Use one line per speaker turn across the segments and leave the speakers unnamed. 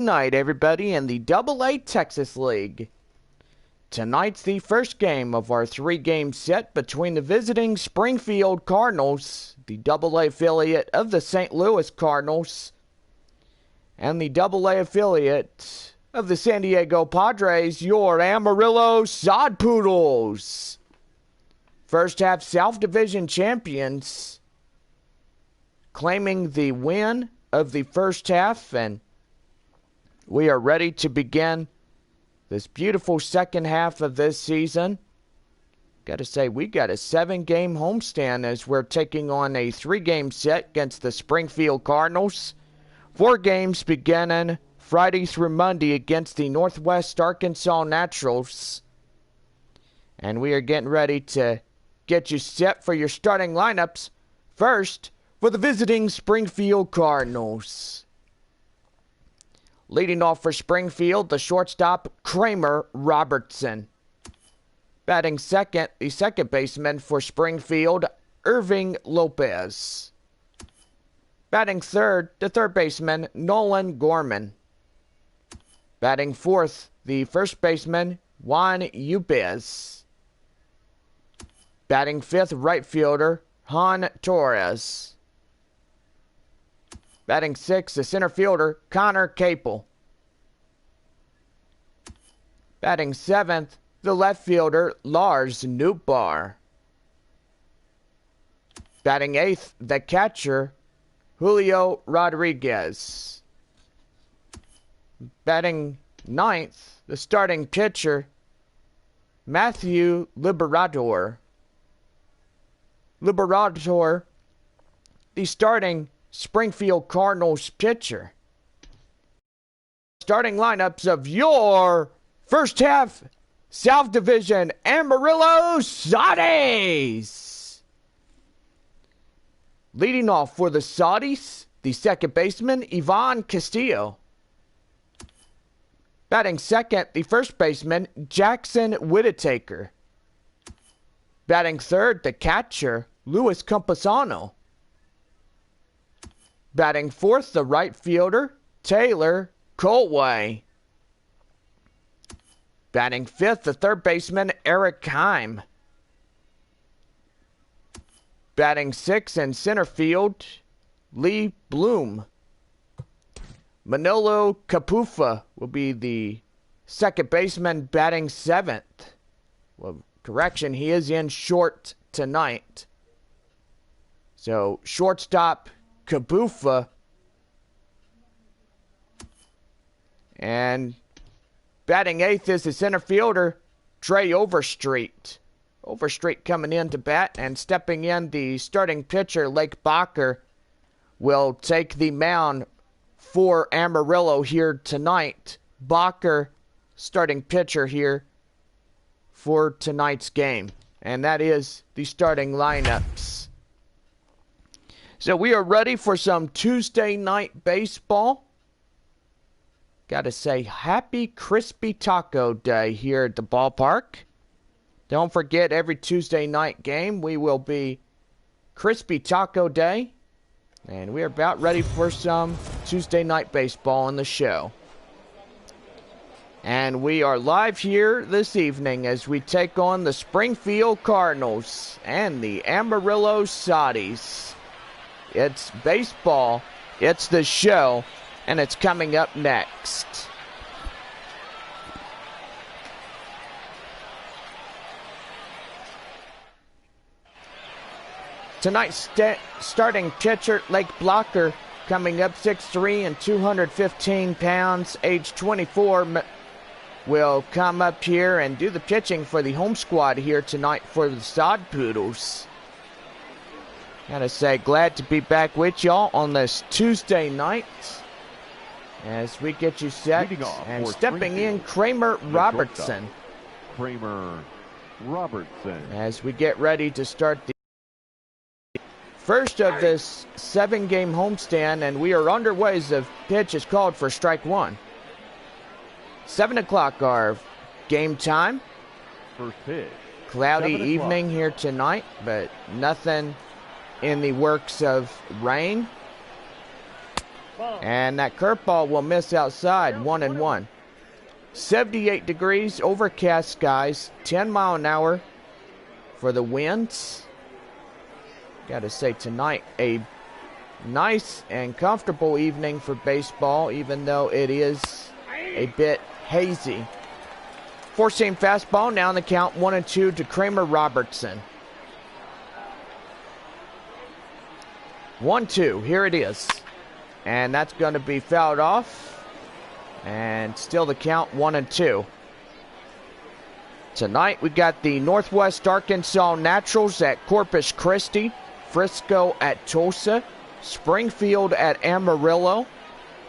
Night, everybody, in the AA Texas League. Tonight's the first game of our three-game set between the visiting Springfield Cardinals, the AA affiliate of the St. Louis Cardinals, and the AA affiliate of the San Diego Padres, your Amarillo Sod Poodles. First half South Division champions, claiming the win of the first half, and we are ready to begin this beautiful second half of this season. Got to say, we got a 7-game homestand as we're taking on a 3-game set against the Springfield Cardinals. 4 games beginning Friday through Monday against the Northwest Arkansas Naturals. And we are getting ready to get you set for your starting lineups. First, for the visiting Springfield Cardinals. Leading off for Springfield, the shortstop, Kramer Robertson. Batting second, the second baseman for Springfield, Irving Lopez. Batting third, the third baseman, Nolan Gorman. Batting fourth, the first baseman, Juan Ubez. Batting fifth, right fielder, Han Torres. Batting sixth, the center fielder, Connor Capel. Batting seventh, the left fielder, Lars Nootbaar. Batting eighth, the catcher, Julio Rodriguez. Batting ninth, the starting pitcher, Matthew Liberatore. Liberatore, the starting Springfield Cardinals pitcher. Starting lineups of your first half South Division Amarillo Saudis. Leading off for the Saudis, the second baseman, Ivan Castillo. Batting second, the first baseman, Jackson Whittaker. Batting third, the catcher, Luis Campusano. Batting fourth, the right fielder, Taylor Colway. Batting fifth, the third baseman, Eric Heim. Batting sixth in center field, Lee Bloom. Manolo Capufa will be the second baseman, batting seventh. Well, correction, he is in short tonight. So, shortstop Capufa. And batting eighth is the center fielder, Trey Overstreet. Overstreet coming in to bat, and stepping in, the starting pitcher, Lake Bacher, will take the mound for Amarillo here tonight. Bacher, starting pitcher here for tonight's game. And that is the starting lineups. So we are ready for some Tuesday night baseball. Gotta say, happy Crispy Taco Day here at the ballpark. Don't forget, every Tuesday night game, we will be Crispy Taco Day. And we are about ready for some Tuesday night baseball on the show. And we are live here this evening as we take on the Springfield Cardinals and the Amarillo Saudis. It's baseball, it's the show, and it's coming up next. Tonight's starting pitcher, Lake Bacher, coming up 6'3" and 215 pounds, age 24, will come up here and do the pitching for the home squad here tonight for the Sod Poodles. Gotta say, glad to be back with y'all on this Tuesday night as we get you set. And stepping in, Kramer Robertson.
Kramer Robertson.
As we get ready to start the first of this 7-game homestand, and we are underway as the pitch is called for strike one. 7 o'clock our game time.
First pitch.
Cloudy evening here tonight, but nothing in the works of rain. And that curveball will miss outside, 1-1. 78 degrees, overcast skies, 10 mile an hour for the winds. Got to say tonight, a nice and comfortable evening for baseball, even though it is a bit hazy. Four-seam fastball, now in the count, 1-2 to Kramer Robertson. 1-2, here it is. And that's going to be fouled off. And still the count, 1-2. Tonight we got the Northwest Arkansas Naturals at Corpus Christi, Frisco at Tulsa, Springfield at Amarillo,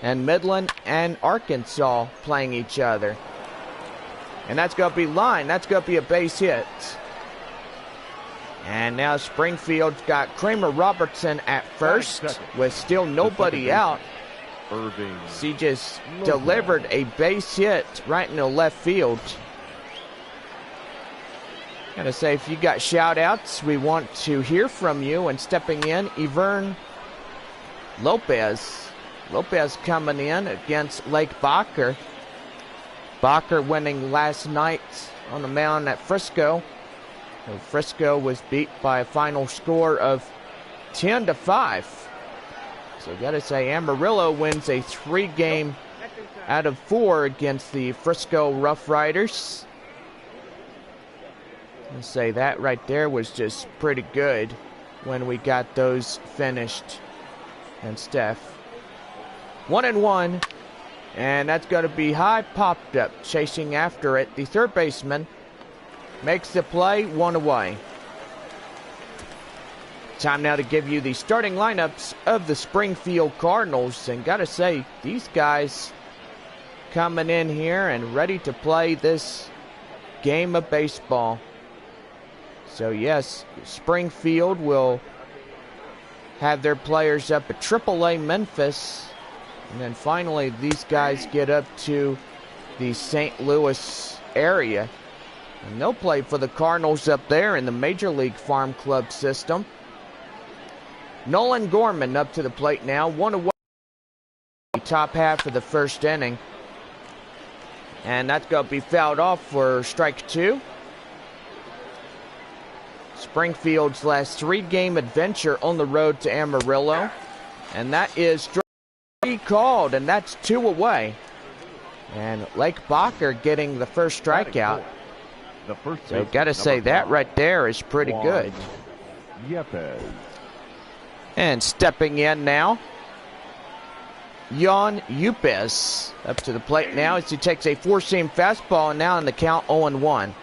and Midland and Arkansas playing each other. And that's going to be line. That's going to be a base hit. And now Springfield's got Kramer Robertson at first with still nobody out. He just delivered a base hit right in the left field. Gotta say, if you got shout outs, we want to hear from you. And stepping in, Ivern Lopez. Lopez coming in against Lake Baker. Baker winning last night on the mound at Frisco. So Frisco was beat by a final score of 10-5. So gotta say, Amarillo wins a 3-game out of 4 against the Frisco Rough Riders. I'll say that right there was just pretty good when we got those finished. And Steph. 1-1. And that's going to be high, popped up, chasing after it. The third baseman makes the play, 1 away. Time now to give you the starting lineups of the Springfield Cardinals. And gotta say, these guys coming in here and ready to play this game of baseball. So yes, Springfield will have their players up at AAA Memphis. And then finally, these guys get up to the St. Louis area. And they'll play for the Cardinals up there in the Major League Farm Club system. Nolan Gorman up to the plate now. 1 away. Top half of the first inning. And that's going to be fouled off for strike 2. Springfield's last 3-game adventure on the road to Amarillo. And that is strike 3 called, and that's 2 away. And Lake Baker getting the first strikeout. So got to say, that right there is pretty good.
Yepes.
And stepping in now, Jan Yupes up to the plate now as he takes a 4-seam fastball, and now in the count, 0-1.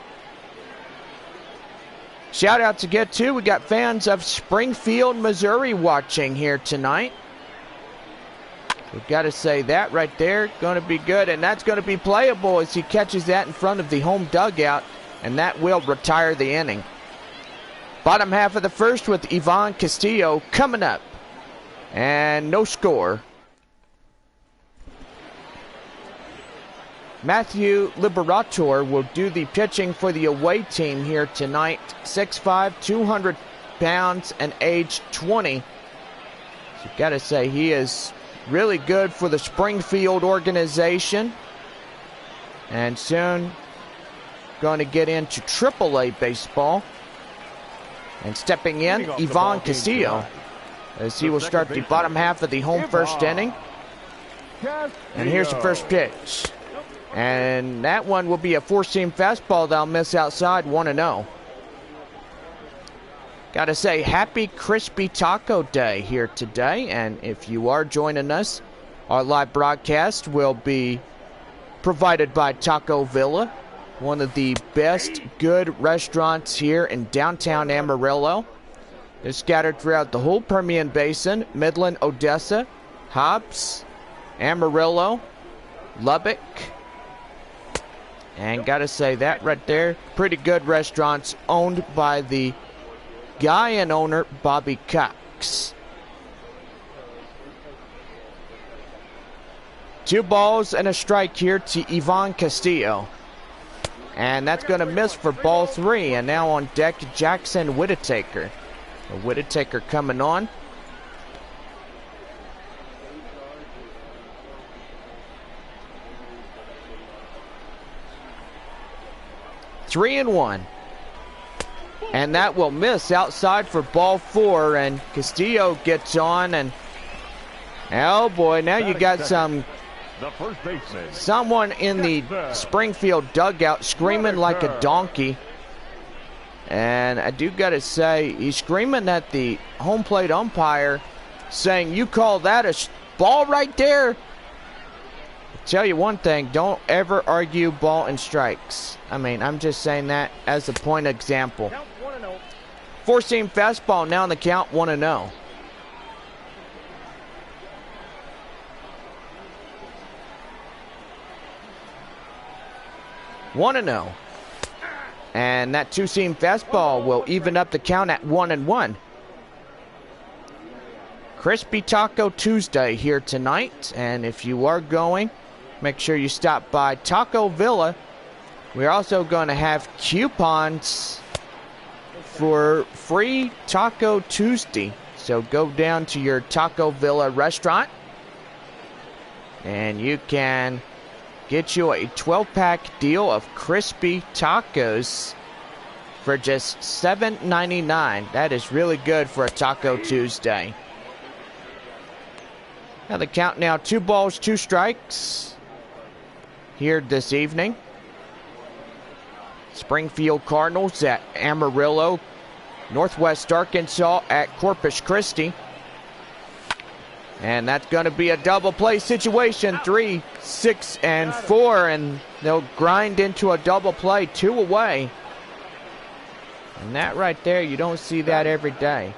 Shout out to get to. We got fans of Springfield, Missouri watching here tonight. We've got to say that right there, going to be good, and that's going to be playable as he catches that in front of the home dugout, and that will retire the inning. Bottom half of the first with Ivan Castillo coming up, and no score. Matthew Liberator will do the pitching for the away team here tonight. 6'5", 200 pounds, and age 20. So got to say, he is really good for the Springfield organization. And soon going to get into AAA baseball. And stepping in, Ivan Castillo, as he will start the bottom half of the home first inning. And here's the first pitch. And that one will be a 4-seam fastball that'll miss outside, 1-0. Got to say, happy Crispy Taco Day here today. And if you are joining us, our live broadcast will be provided by Taco Villa, one of the best good restaurants here in downtown Amarillo. They're scattered throughout the whole Permian Basin, Midland, Odessa, Hobbs, Amarillo, Lubbock. And got to say, that right there, pretty good restaurants owned by the guy and owner, Bobby Cox. 2 balls and a strike here to Ivan Castillo. And that's going to miss for ball 3. And now on deck, Jackson Whittaker. Whittaker coming on. 3-1. And that will miss outside for ball 4, and Castillo gets on, and oh boy, now you got someone in the Springfield dugout screaming like a donkey. And I do gotta say, he's screaming at the home plate umpire, saying, "You call that a ball right there?" Tell you one thing, don't ever argue ball and strikes. I mean, I'm just saying that as a point example. 4-seam fastball, now on the count, 1-0. And that 2-seam fastball will even up the count at 1-1. Crispy Taco Tuesday here tonight, and if you are going, make sure you stop by Taco Villa. We're also going to have coupons for free Taco Tuesday. So go down to your Taco Villa restaurant and you can get you a 12-pack deal of crispy tacos for just $7.99. That is really good for a Taco Tuesday. Now the count now, 2 balls, 2 strikes here this evening. Springfield Cardinals at Amarillo, Northwest Arkansas at Corpus Christi. And that's going to be a double play situation, 3, 6, and 4, and they'll grind into a double play, 2 away. And that right there, you don't see that every day.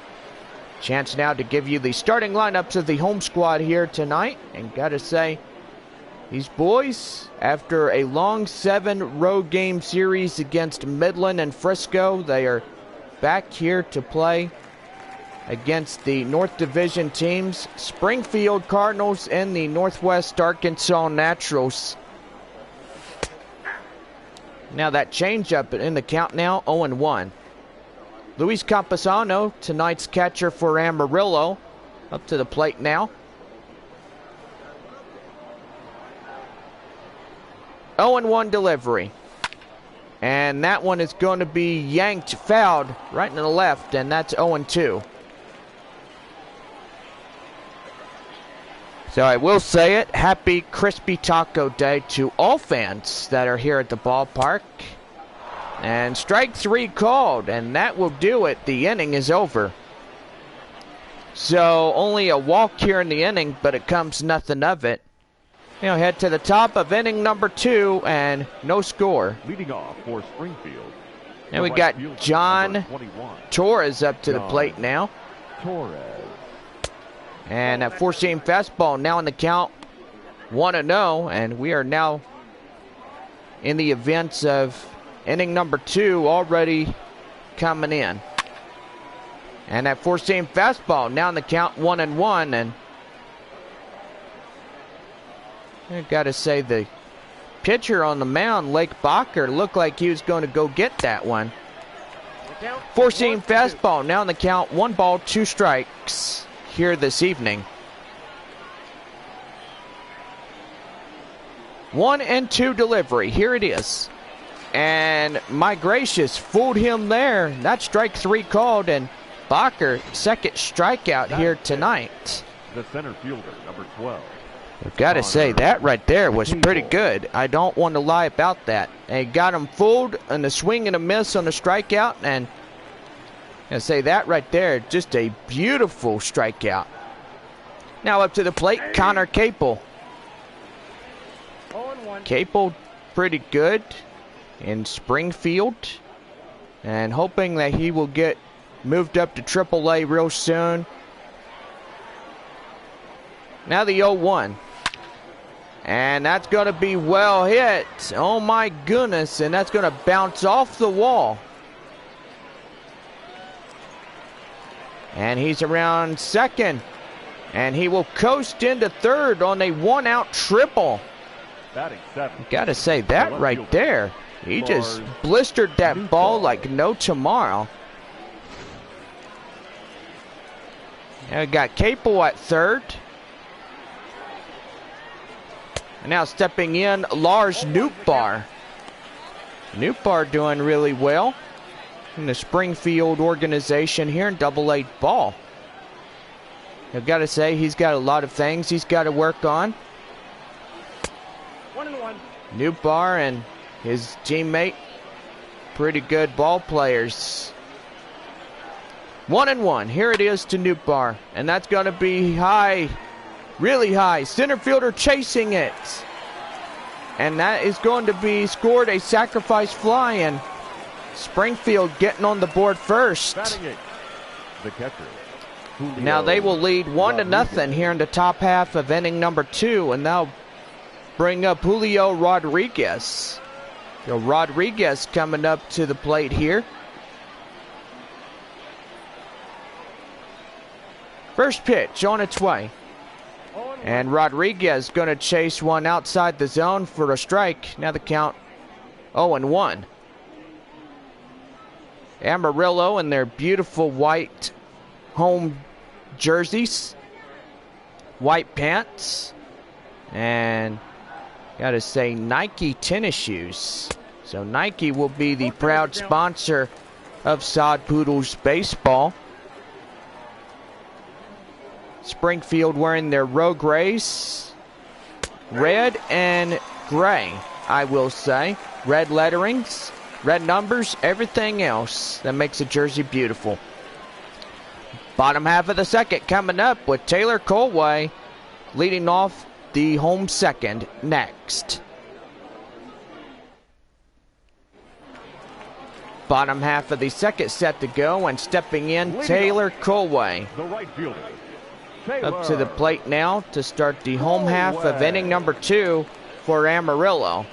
Chance now to give you the starting lineups of the home squad here tonight. And gotta say, these boys, after a long 7 road game series against Midland and Frisco, they are back here to play against the North Division teams, Springfield Cardinals and the Northwest Arkansas Naturals. Now that changeup in the count now, 0-1. Luis Camposano, tonight's catcher for Amarillo, up to the plate now. 0-1 delivery. And that one is going to be yanked, fouled right in the left, and that's 0-2. So I will say it, happy Crispy Taco Day to all fans that are here at the ballpark. And strike 3 called, and that will do it. The inning is over. So only a walk here in the inning, but it comes nothing of it. Now head to the top of inning number 2, and no score.
Leading off for Springfield.
And we got John Torres up to the plate now.
Torres.
And that 4-seam fastball now in the count, 1-0, and we are now in the events of inning number 2 already coming in. And that 4-seam fastball now in the count, 1-1, and I gotta say the pitcher on the mound, Lake Bacher, looked like he was going to go get that one. 4-seam fastball now in the count, 1 ball, 2 strikes here this evening. 1-2 delivery. Here it is. And my gracious, fooled him there. That's strike 3 called, and Bacher, second strikeout here tonight.
The center fielder, number 12.
I've got to say, that right there was pretty good. I don't want to lie about that. They got him fooled in the swing and a miss on the strikeout, and I say that right there, just a beautiful strikeout. Now up to the plate, Connor Capel. Capel pretty good in Springfield, and hoping that he will get moved up to AAA real soon. Now the 0-1. And that's going to be well hit. Oh my goodness, and that's going to bounce off the wall. And he's around second. And he will coast into third on a 1-out triple. Gotta say, that right there, he just blistered that ball like no tomorrow. Now we got Capel at third. And now stepping in, Lars Nootbaar. Newpar doing really well in the Springfield organization here in Double-A ball. I've got to say, he's got a lot of things he's got to work on.
1-1.
Newpar and his teammate, pretty good ball players. 1-1. Here it is to Newpar, and that's going to be high, really high. Center fielder chasing it, and that is going to be scored a sacrifice fly, and Springfield getting on the board first.
Batting eighth, the catcher.
Now they will lead 1-0 here in the top half of inning number 2, and they'll bring up Julio Rodriguez. So Rodriguez coming up to the plate here. First pitch on its way. And Rodriguez going to chase one outside the zone for a strike. Now the count 0-1. Amarillo in their beautiful white home jerseys, white pants, and gotta say Nike tennis shoes. So Nike will be the proud sponsor of Sod Poodles baseball. Springfield wearing their road grays, red and gray, I will say. Red letterings, red numbers, everything else that makes a jersey beautiful. Bottom half of the second coming up with Taylor Colway leading off the home second next. Bottom half of the second set to go, and stepping in Taylor Colway.
The right fielder.
Up to the plate now to start the home half of inning number 2 for Amarillo.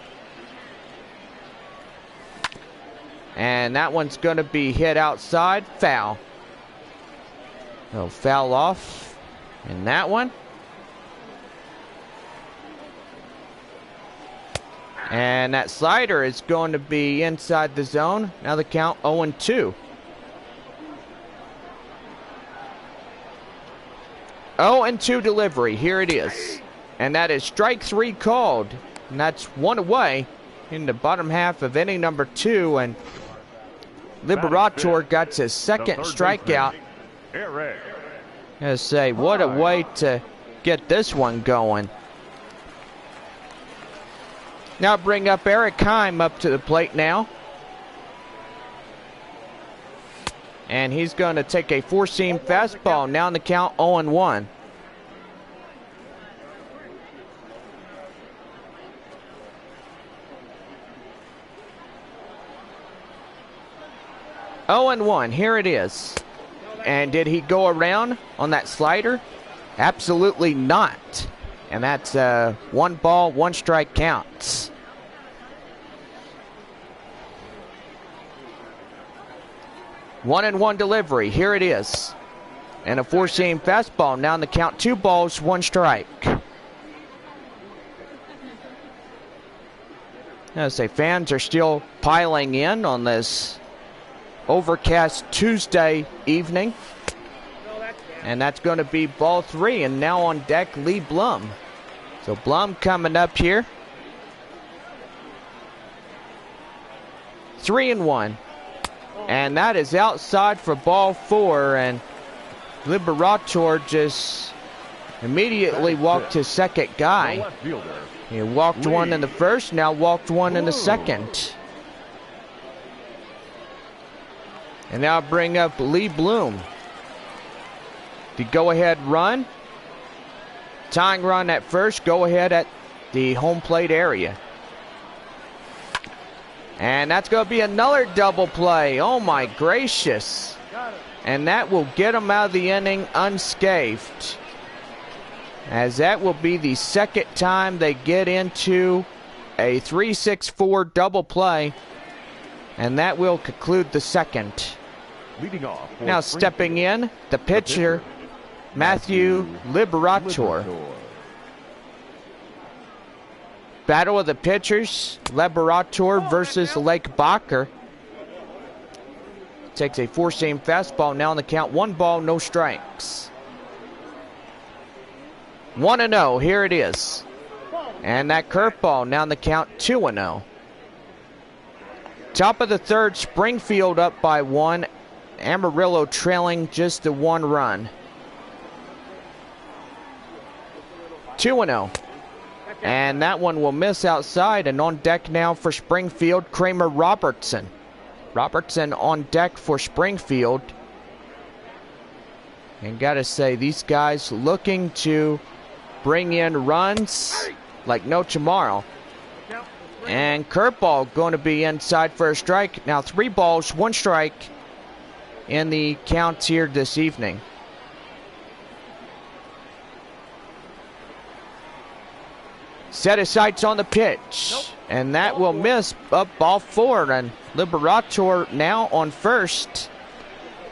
And that one's going to be hit outside, foul. He'll foul off in that one. And that slider is going to be inside the zone. Now the count 0-2. 0-2 delivery. Here it is. And that is strike 3 called. And that's one away in the bottom half of inning number 2. And Liberator got his second strikeout. I say, what a way to get this one going. Now bring up Eric Heim up to the plate now. And he's going to take a four-seam fastball. Now in the count 0-1. Here it is. And did he go around on that slider? Absolutely not. And that's one ball, one strike counts. One and one delivery. Here it is. And a four-seam fastball. Now in the count 2 balls, 1 strike. I say fans are still piling in on this overcast Tuesday evening. And that's going to be ball 3. And now on deck, Lee Blum. So Blum coming up here. 3-1. And that is outside for ball 4. And Liberator just immediately walked his second guy. He walked one in the first, now walked one in the second. And now bring up Lee Bloom. The go-ahead run. Tying run at first, go ahead at the home plate area. And that's going to be another double play. Oh my gracious. And that will get him out of the inning unscathed. As that will be the second time they get into a 3-6-4 double play. And that will conclude the second.
Leading off.
Now stepping in, the pitcher, Matthew Liberator. Battle of the pitchers, Liberator versus Lake Bacher. Takes a four-seam fastball. Now on the count, 1 ball, no strikes. 1-0, here it is. And that curveball, now on the count 2-0. Top of the third, Springfield up by 1. Amarillo trailing just the 1 run. 2-0. And that one will miss outside. And on deck now for Springfield, Kramer Robertson. Robertson on deck for Springfield. And gotta say, these guys looking to bring in runs like no tomorrow. And curveball going to be inside for a strike. Now 3 balls, 1 strike in the counts here this evening. Set his sights on the pitch. And that will miss up ball 4. And Liberator now on first.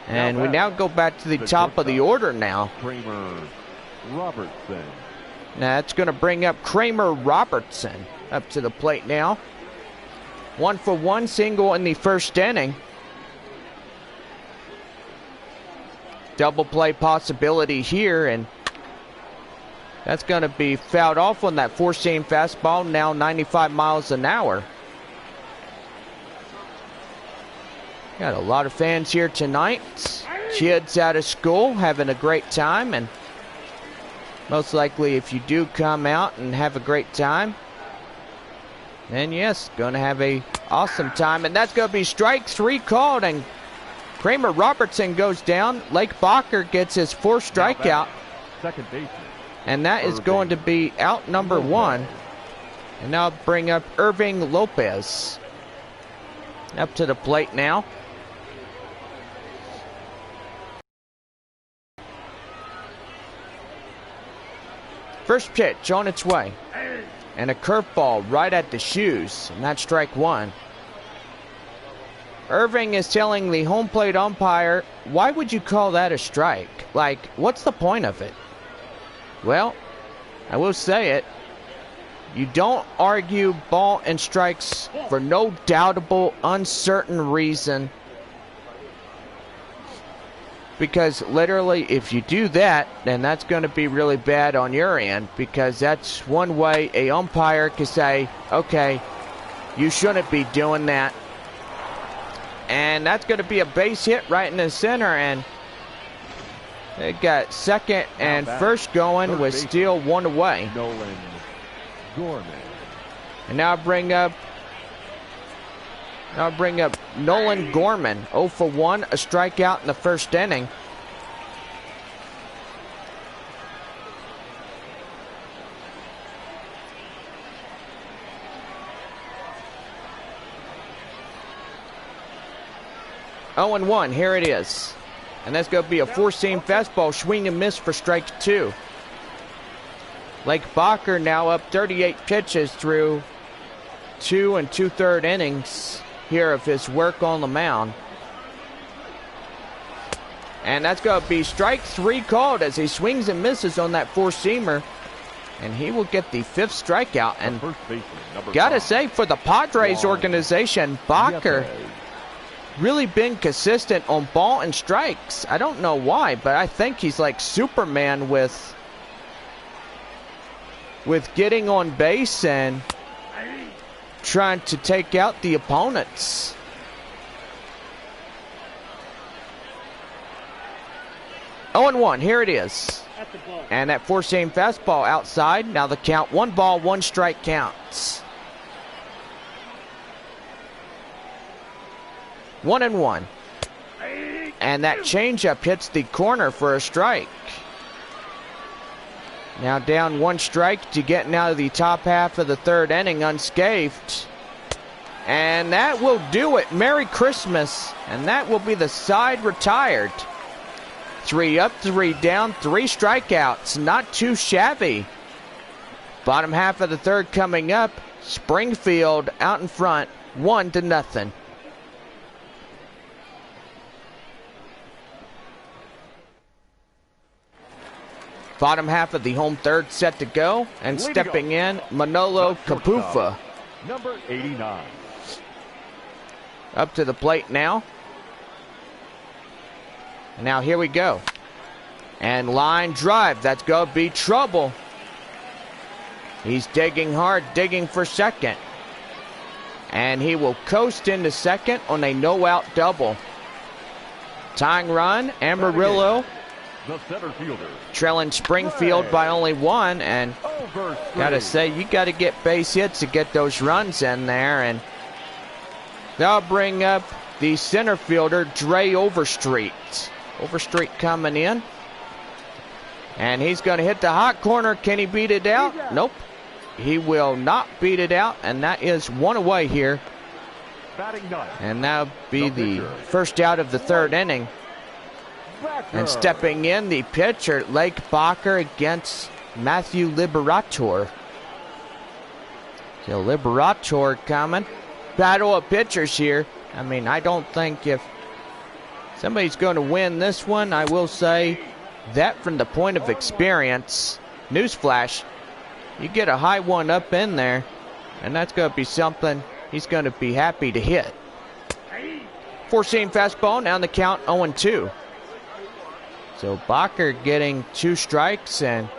And we now go back to the top of the order now.
Kramer Robertson.
Now that's going to bring up Kramer Robertson up to the plate now. 1-for-1 single in the first inning. Double play possibility here, and that's going to be fouled off on that 4-seam fastball, now 95 miles an hour. Got a lot of fans here tonight. Kids out of school having a great time, and most likely if you do come out and have a great time, then yes, going to have a awesome time. And that's going to be strike 3 called, and Kramer Robertson goes down. Lake Baker gets his 4th strikeout.
Second baseman.
And that is going to be out number 1. And now bring up Irving Lopez up to the plate now. First pitch on its way. And a curveball right at the shoes. And that's strike 1. Irving is telling the home plate umpire, why would you call that a strike? Like, what's the point of it? Well, I will say it. You don't argue ball and strikes for no doubtable, uncertain reason. Because literally, if you do that, then that's going to be really bad on your end. Because that's one way a umpire can say, okay, you shouldn't be doing that. And that's going to be a base hit right in the center. And they got second and first going with still 1 away.
Nolan Gorman.
And now bring up Nolan Gorman. 0-for-1, a strikeout in the first inning. Oh and 1, here it is. And that's going to be a 4-seam fastball, swing and miss for strike 2. Lake Baker now up 38 pitches through 2 2/3 innings here of his work on the mound. And that's going to be strike 3 called as he swings and misses on that 4-seamer. And he will get the 5th strikeout. And gotta say, for the Padres organization, Baker really been consistent on ball and strikes. I don't know why, but I think he's like Superman with getting on base and trying to take out the opponents. Oh and 1, here it is. And that 4-seam fastball outside. Now the count, 1 ball, 1 strike counts. 1 and 1. And that changeup hits the corner for a strike. Now down 1 strike to getting out of the top half of the 3rd inning unscathed. And that will do it. Merry Christmas. And that will be the side retired. 3 up, 3 down, 3 strikeouts. Not too shabby. Bottom half of the 3rd coming up. Springfield out in front, 1-0. Bottom half of the home 3rd set to go. And stepping in, Manolo Capufa.
Number 89.
Up to the plate now. And now here we go. And line drive. That's going to be trouble. He's digging hard, digging for second. And he will coast into second on a no-out double. Tying run, Amarillo
The center fielder.
trailing Springfield by only one, and gotta say, you gotta get base hits to get those runs in there, and they'll bring up the center fielder, Dre Overstreet. Overstreet coming in, and he's gonna hit the hot corner. Can he beat it out? Nope. He will not beat it out, and that is one away here.
Batting ninth.
And that'll be the first out of the third inning. And stepping in, the pitcher, Lake Bacher against Matthew Liberator. So Liberator coming. Battle of pitchers here. I mean, I don't think if somebody's going to win this one, I will say that from the point of experience. Newsflash, you get a high one up in there, and that's going to be something he's going to be happy to hit. Four-seam fastball, now the count 0-2. So Bacher getting 2 strikes and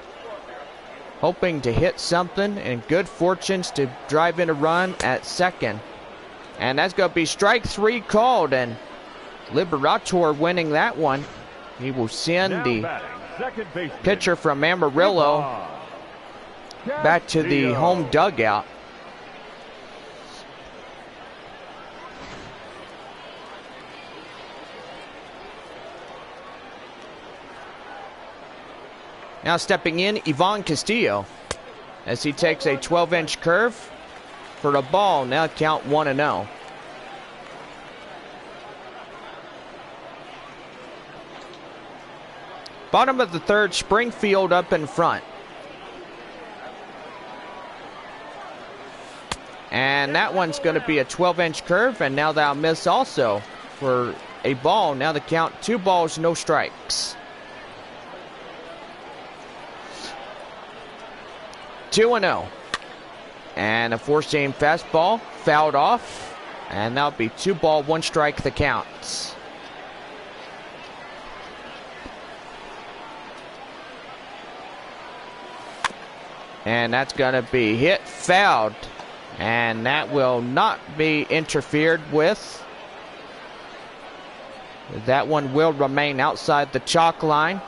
hoping to hit something, and good fortunes to drive in a run at second. And that's going to be strike 3 called, and Liberator winning that one. He will send the pitcher from Amarillo back to the home dugout. Now stepping in, Ivan Castillo, as he takes a 12-inch curve for a ball. Now count 1-0. Bottom of the third, Springfield up in front. And that one's going to be a 12-inch curve, and now that'll miss also for a ball. Now the count 2 balls, no strikes. 2-0. And a 4-seam fastball fouled off, and that'll be 2 ball, 1 strike the counts. And that's going to be hit, fouled, and that will not be interfered with. That one will remain outside the chalk line.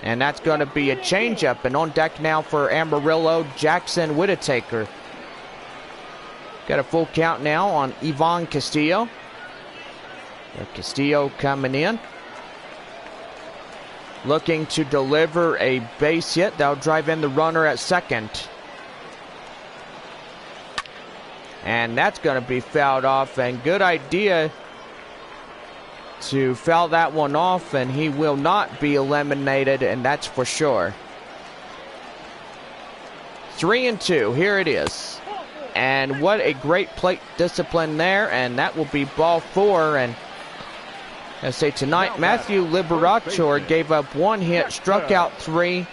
And that's going to be a changeup. And on deck now for Amarillo, Jackson Whittaker. Got a full count now on Ivan Castillo. Castillo coming in, looking to deliver a base hit. That'll drive in the runner at second. And that's going to be fouled off. And good idea to foul that one off, and he will not be eliminated, and that's for sure. 3-2, here it is. And what a great plate discipline there, and that will be ball 4. And I say tonight, Matthew Liberator gave up 1 hit, struck out 3.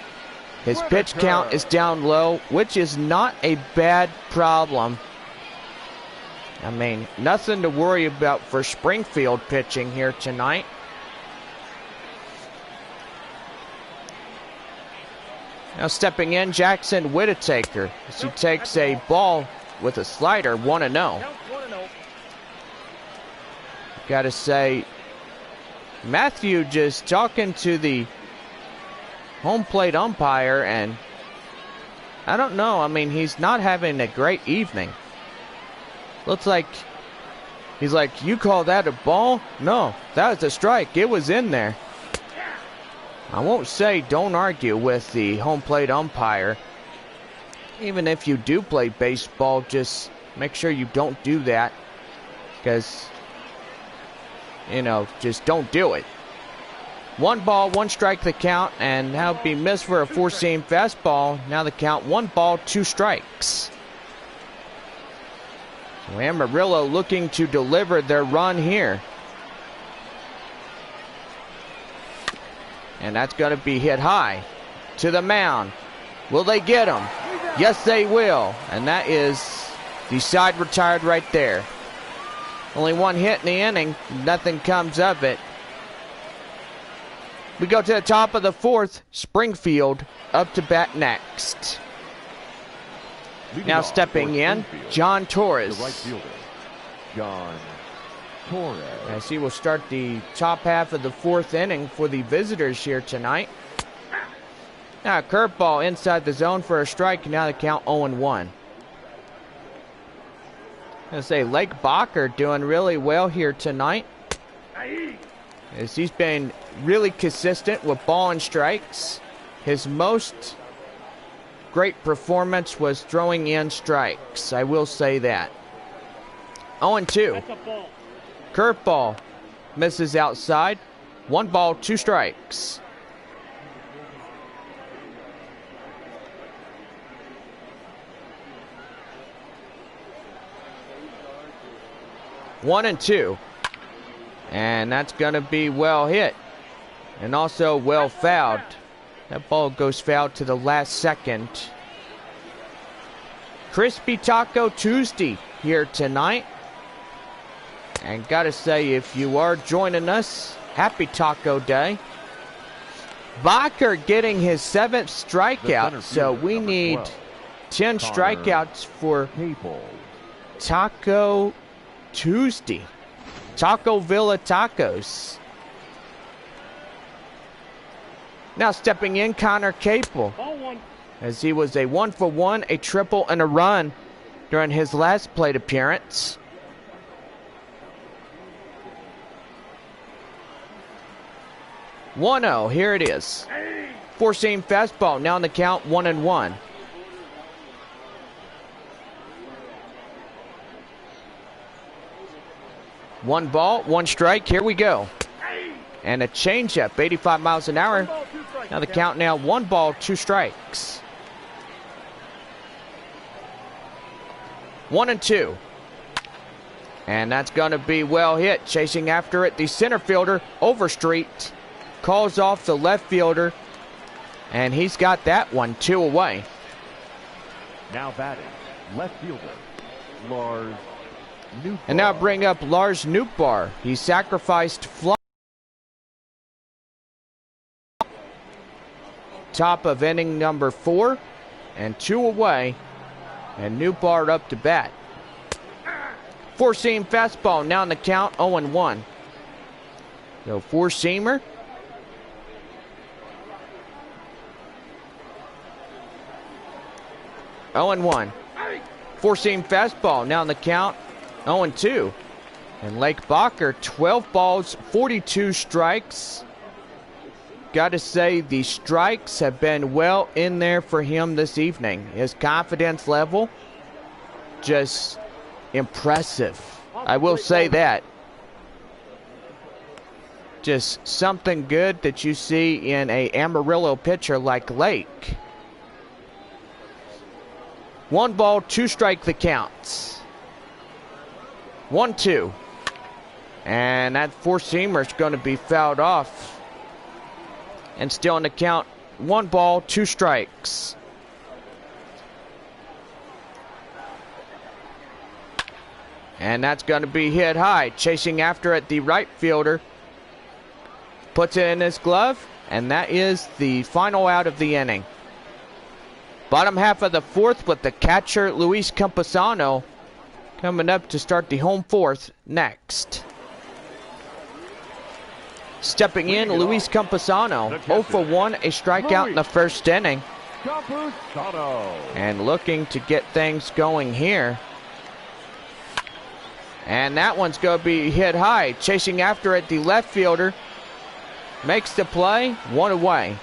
His pitch count is down low, which is not a bad problem. I mean, nothing to worry about for Springfield pitching here tonight. Now stepping in, Jackson Whittaker, as he takes a ball with a slider, 1-0. Got to say, Matthew just talking to the home plate umpire, and I don't know, I mean, he's not having a great evening. Looks like he's like, you call that a ball? No, that was a strike. It was in there. I won't say don't argue with the home plate umpire. Even if you do play baseball, just make sure you don't do that. Because, you know, just don't do it. 1 ball, 1 strike the count, and that'll be missed for a 4-seam fastball. Now the count 1 ball, 2 strikes. So Amarillo looking to deliver their run here. And that's going to be hit high to the mound. Will they get him? Yes, they will. And that is the side retired right there. Only 1 hit in the inning. Nothing comes of it. We go to the top of the 4th. Springfield up to bat next.
Leading
Now
off
stepping
for
in,
Springfield,
John
the
Torres.
right fielder, John Torres.
As he will start the top half of the fourth inning for the visitors here tonight. Now a curveball inside the zone for a strike. Now the count 0-1. I say Lake Bacher doing really well here tonight, as he's been really consistent with ball and strikes. His most great performance was throwing in strikes, I will say that. 0-2. Curveball misses outside. 1 ball, 2 strikes. One and two. And that's going to be well hit. And also well fouled. That ball goes foul to the last second. Crispy Taco Tuesday here tonight. And gotta say, if you are joining us, happy Taco Day. Bacher getting his 7th strikeout, so we need 10 strikeouts for Taco Tuesday. Taco Villa Tacos. Now stepping in, Connor Capel, as he was a 1-for-1, a triple, and a run during his last plate appearance. One-0, here it is. Four-seam fastball, now in the count 1-1. One ball, 1 strike, here we go. And a changeup, 85 miles an hour. Now the count now 1 ball, 2 strikes. 1-2. And that's going to be well hit. Chasing after it, the center fielder, Overstreet, calls off the left fielder. And he's got that one 2 away.
Now batting, left fielder, Lars Newbar.
And now bring up Lars Newbar. He sacrificed fly. Top of inning number 4. And 2 away. And Newbar up to bat. Four-seam fastball, now in the count 0-1. So four-seamer. Oh and 1. Four-seam fastball, now in the count 0-2. And Lake Bacher, 12 balls, 42 strikes. Got to say, the strikes have been well in there for him this evening. His confidence level, just impressive. I will say that. Just something good that you see in a Amarillo pitcher like Lake. 1 ball, 2 strike the counts. 1-2. And that four-seamer is going to be fouled off. And still in the count, 1 ball, 2 strikes. And that's going to be hit high. Chasing after it, the right fielder puts it in his glove. And that is the final out of the inning. Bottom half of the 4th with the catcher, Luis Campusano, coming up to start the home 4th next. Stepping in, Luis Campusano, 0-for-1, a strikeout in the first inning. And looking to get things going here. And that one's going to be hit high. Chasing after it, the left fielder makes the play, 1 away.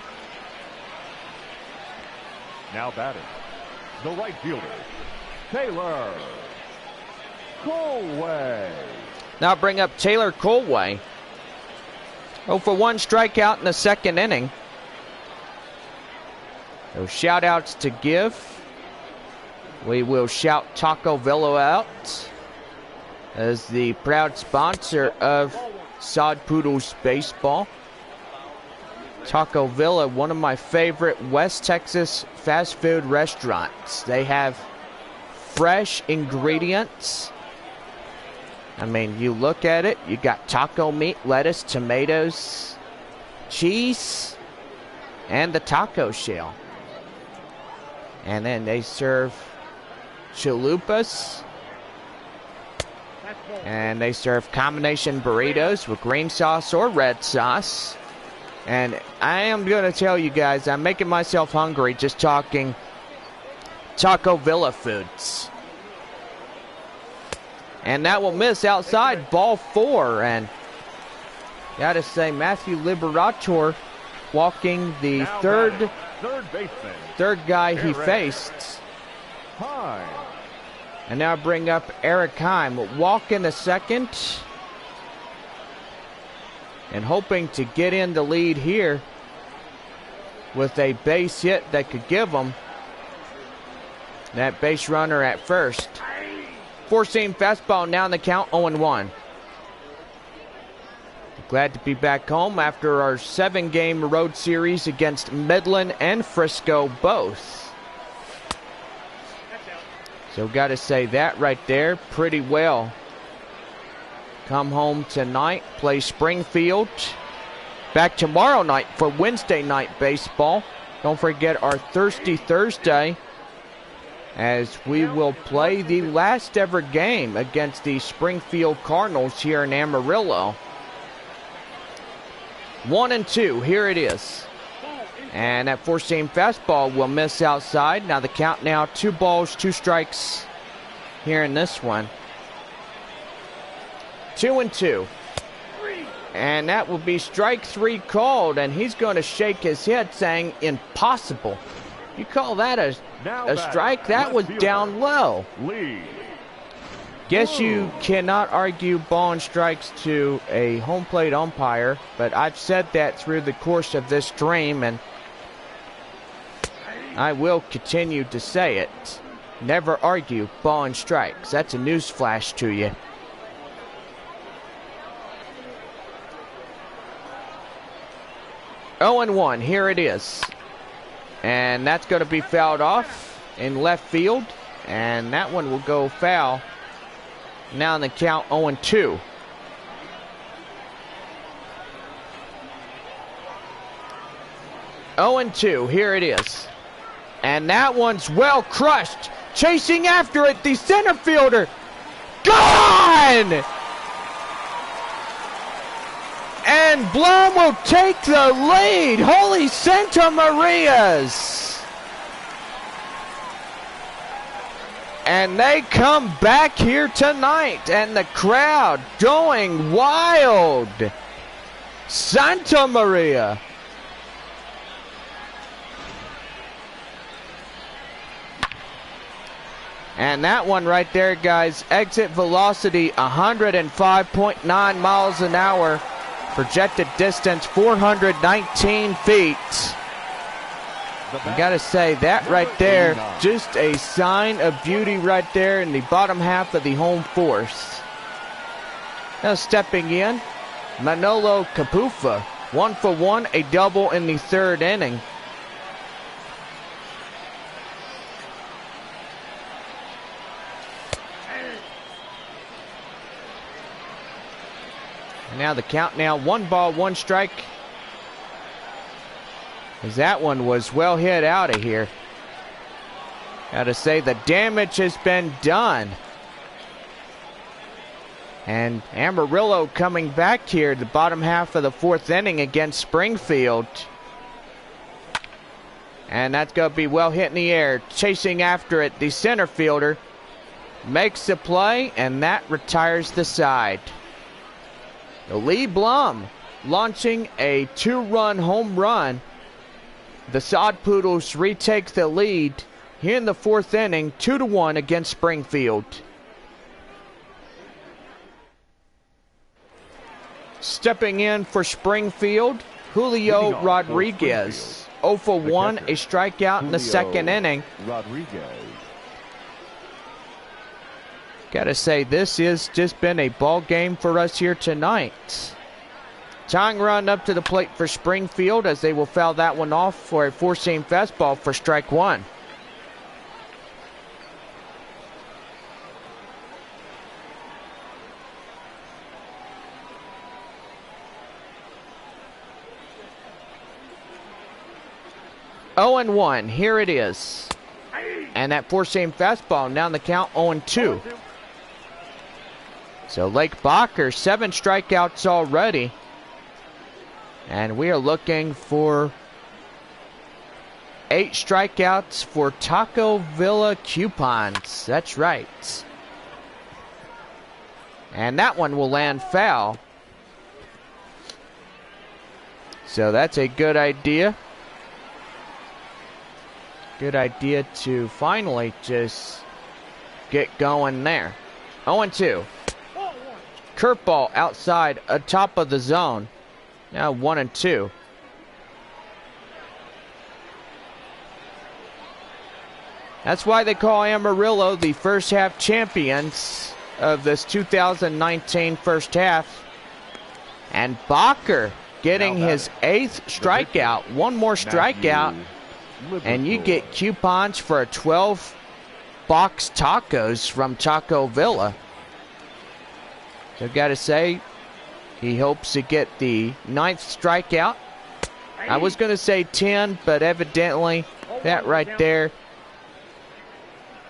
Now batting, the right fielder, Taylor Colway.
Now bring up Taylor Colway. 0-for-1 strikeout in the second inning. So shout outs to give. We will shout Taco Villa out as the proud sponsor of Sod Poodles Baseball. Taco Villa, one of my favorite West Texas fast food restaurants. They have fresh ingredients. I mean, you look at it, you got taco meat, lettuce, tomatoes, cheese, and the taco shell. And then they serve chalupas. And they serve combination burritos with green sauce or red sauce. And I am going to tell you guys, I'm making myself hungry just talking Taco Villa foods. And that will miss outside, ball 4. And gotta say, Matthew Liberator walking the third guy he faced. And now bring up Eric Heim. Walk in the second. And hoping to get in the lead here with a base hit that could give them that base runner at first. Four-seam fastball, now in the count, 0-1. Glad to be back home after our 7-game road series against Midland and Frisco both. So got to say that right there pretty well. Come home tonight, play Springfield. Back tomorrow night for Wednesday night baseball. Don't forget our Thirsty Thursday, as we will play the last ever game against the Springfield Cardinals here in Amarillo. 1-2, here it is. And that four-seam fastball will miss outside. Now the count now, 2 balls, 2 strikes here in this one. 2-2. And that will be strike 3 called, and he's going to shake his head saying impossible. You call that a strike? That was down low. Guess you cannot argue ball and strikes to a home plate umpire, but I've said that through the course of this stream, and I will continue to say it. Never argue ball and strikes. That's a news flash to you. 0-1, here it is. And that's going to be fouled off in left field. And that one will go foul. Now in the count, 0-2. Here it is. And that one's well crushed. Chasing after it, the center fielder. Gone! And Blum will take the lead. Holy Santa Marias. And they come back here tonight, and the crowd going wild. Santa Maria. And that one right there, guys, exit velocity 105.9 miles an hour. Projected distance 419 feet. You gotta say that right there, just a sign of beauty right there in the bottom half of the home force. Now stepping in, Manolo Capufa, 1 for 1, a double in the 3rd inning. And now the count now, 1 ball, 1 strike. As that one was well hit out of here. Gotta say the damage has been done. And Amarillo coming back here the bottom half of the 4th inning against Springfield. And that's gonna be well hit in the air. Chasing after it, the center fielder makes the play, and that retires the side. Lee Blum launching a 2-run home run. The Sod Poodles retake the lead here in the 4th inning, 2-1 against Springfield. Stepping in for Springfield, Julio Rodriguez. 0 for 1, a strikeout in the 2nd inning. Gotta say, this has just been a ball game for us here tonight. Tying run up to the plate for Springfield, as they will foul that one off for a 4-seam fastball for strike 1. Oh and 1, here it is. And that four-seam fastball, now in the count 0-2. So Lake Bacher, 7 strikeouts already. And we are looking for 8 strikeouts for Taco Villa coupons. That's right. And that one will land foul. So that's a good idea. Good idea to finally just get going there. 0-2. Curveball outside, atop of the zone. Now 1-2. That's why they call Amarillo the first half champions of this 2019 first half. And Bacher getting his 8th strikeout. One more strikeout. And you get coupons for a 12-box tacos from Taco Villa. So gotta say, he hopes to get the 9th strikeout. I was gonna say 10, but evidently that right there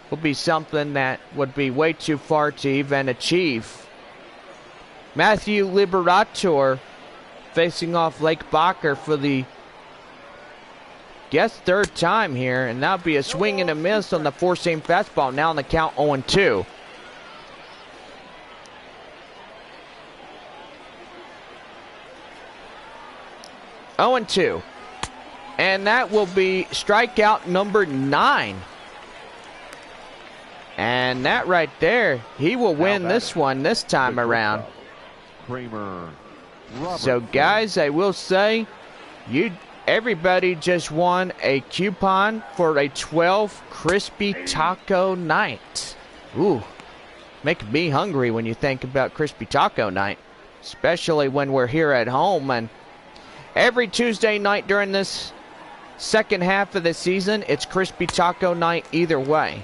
will be something that would be way too far to even achieve. Matthew Liberator facing off Lake Bacher for the guess 3rd time here, and that'll be a swing and a miss on the four-seam fastball. Now on the count 0-2. And that will be strikeout number 9. And that right there, he will win this one this time around. So guys, I will say, everybody just won a coupon for a 12 crispy taco night. Ooh, making me hungry when you think about crispy taco night, especially when we're here at home. And every Tuesday night during this second half of the season, it's crispy taco night either way.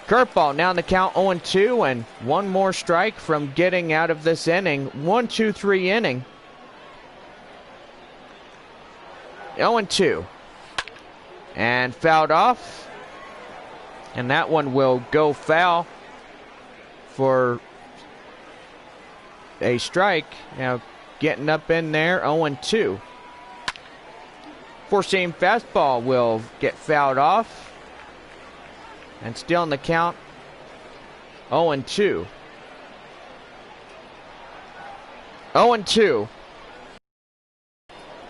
Curveball, now in the count 0-2, and one more strike from getting out of this inning. 1-2-3 inning. 0-2. And fouled off. And that one will go foul for a strike. Now getting up in there, 0-2. Four-seam fastball will get fouled off. And still in the count, 0-2. 0-2.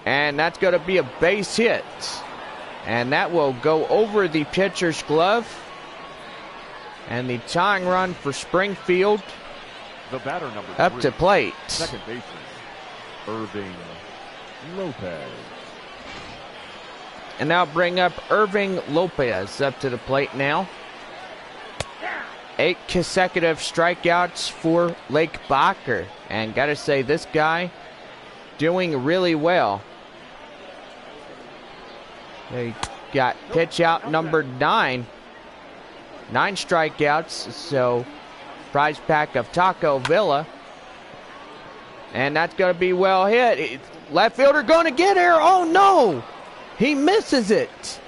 And that's going to be a base hit. And that will go over the pitcher's glove. And the tying run for Springfield,
the batter number
up
3,
to plate.
Second baseman, Irving Lopez.
And now bring up Irving Lopez up to the plate now. 8 consecutive strikeouts for Lake Bacher. And got to say, this guy doing really well. They got pitch out number 9. 9 strikeouts, so prize pack of Taco Villa. And that's going to be well hit. Left fielder going to get here. Oh, no. He misses it.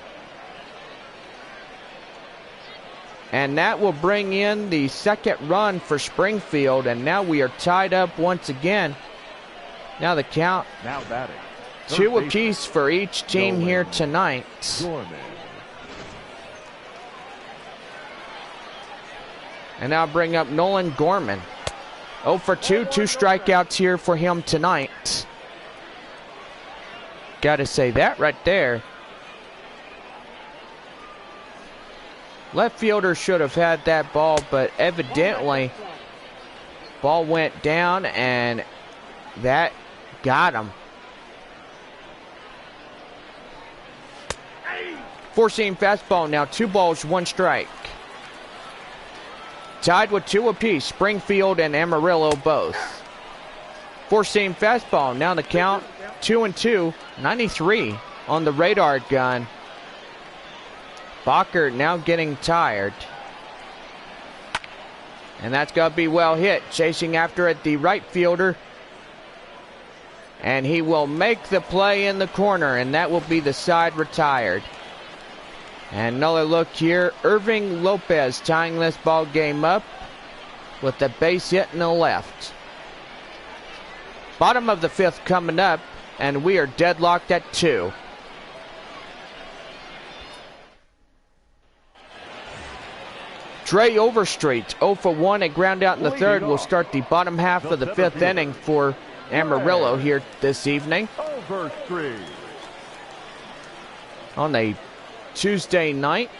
And that will bring in the second run for Springfield. And now we are tied up once again. Now the count,
now batting,
2 apiece for each team here tonight. And now bring up Nolan Gorman. 0 for 2, 2 strikeouts here for him tonight. Got to say that right there. Left fielder should have had that ball, but evidently ball went down and that got him. Four-seam fastball now, 2 balls, 1 strike. Tied with 2 apiece, Springfield and Amarillo both. Four-seam fastball, now the count, 2-2, 93 on the radar gun. Bacher now getting tired. And that's going to be well hit. Chasing after it, the right fielder. And he will make the play in the corner, and that will be the side retired. And another look here. Irving Lopez tying this ball game up with the base hit in the left. Bottom of the fifth coming up, and we are deadlocked at 2. Trey Overstreet, 0 for 1, a ground out in the third, will start the bottom half of the fifth inning for Amarillo here this evening.
Overstreet.
On a Tuesday night,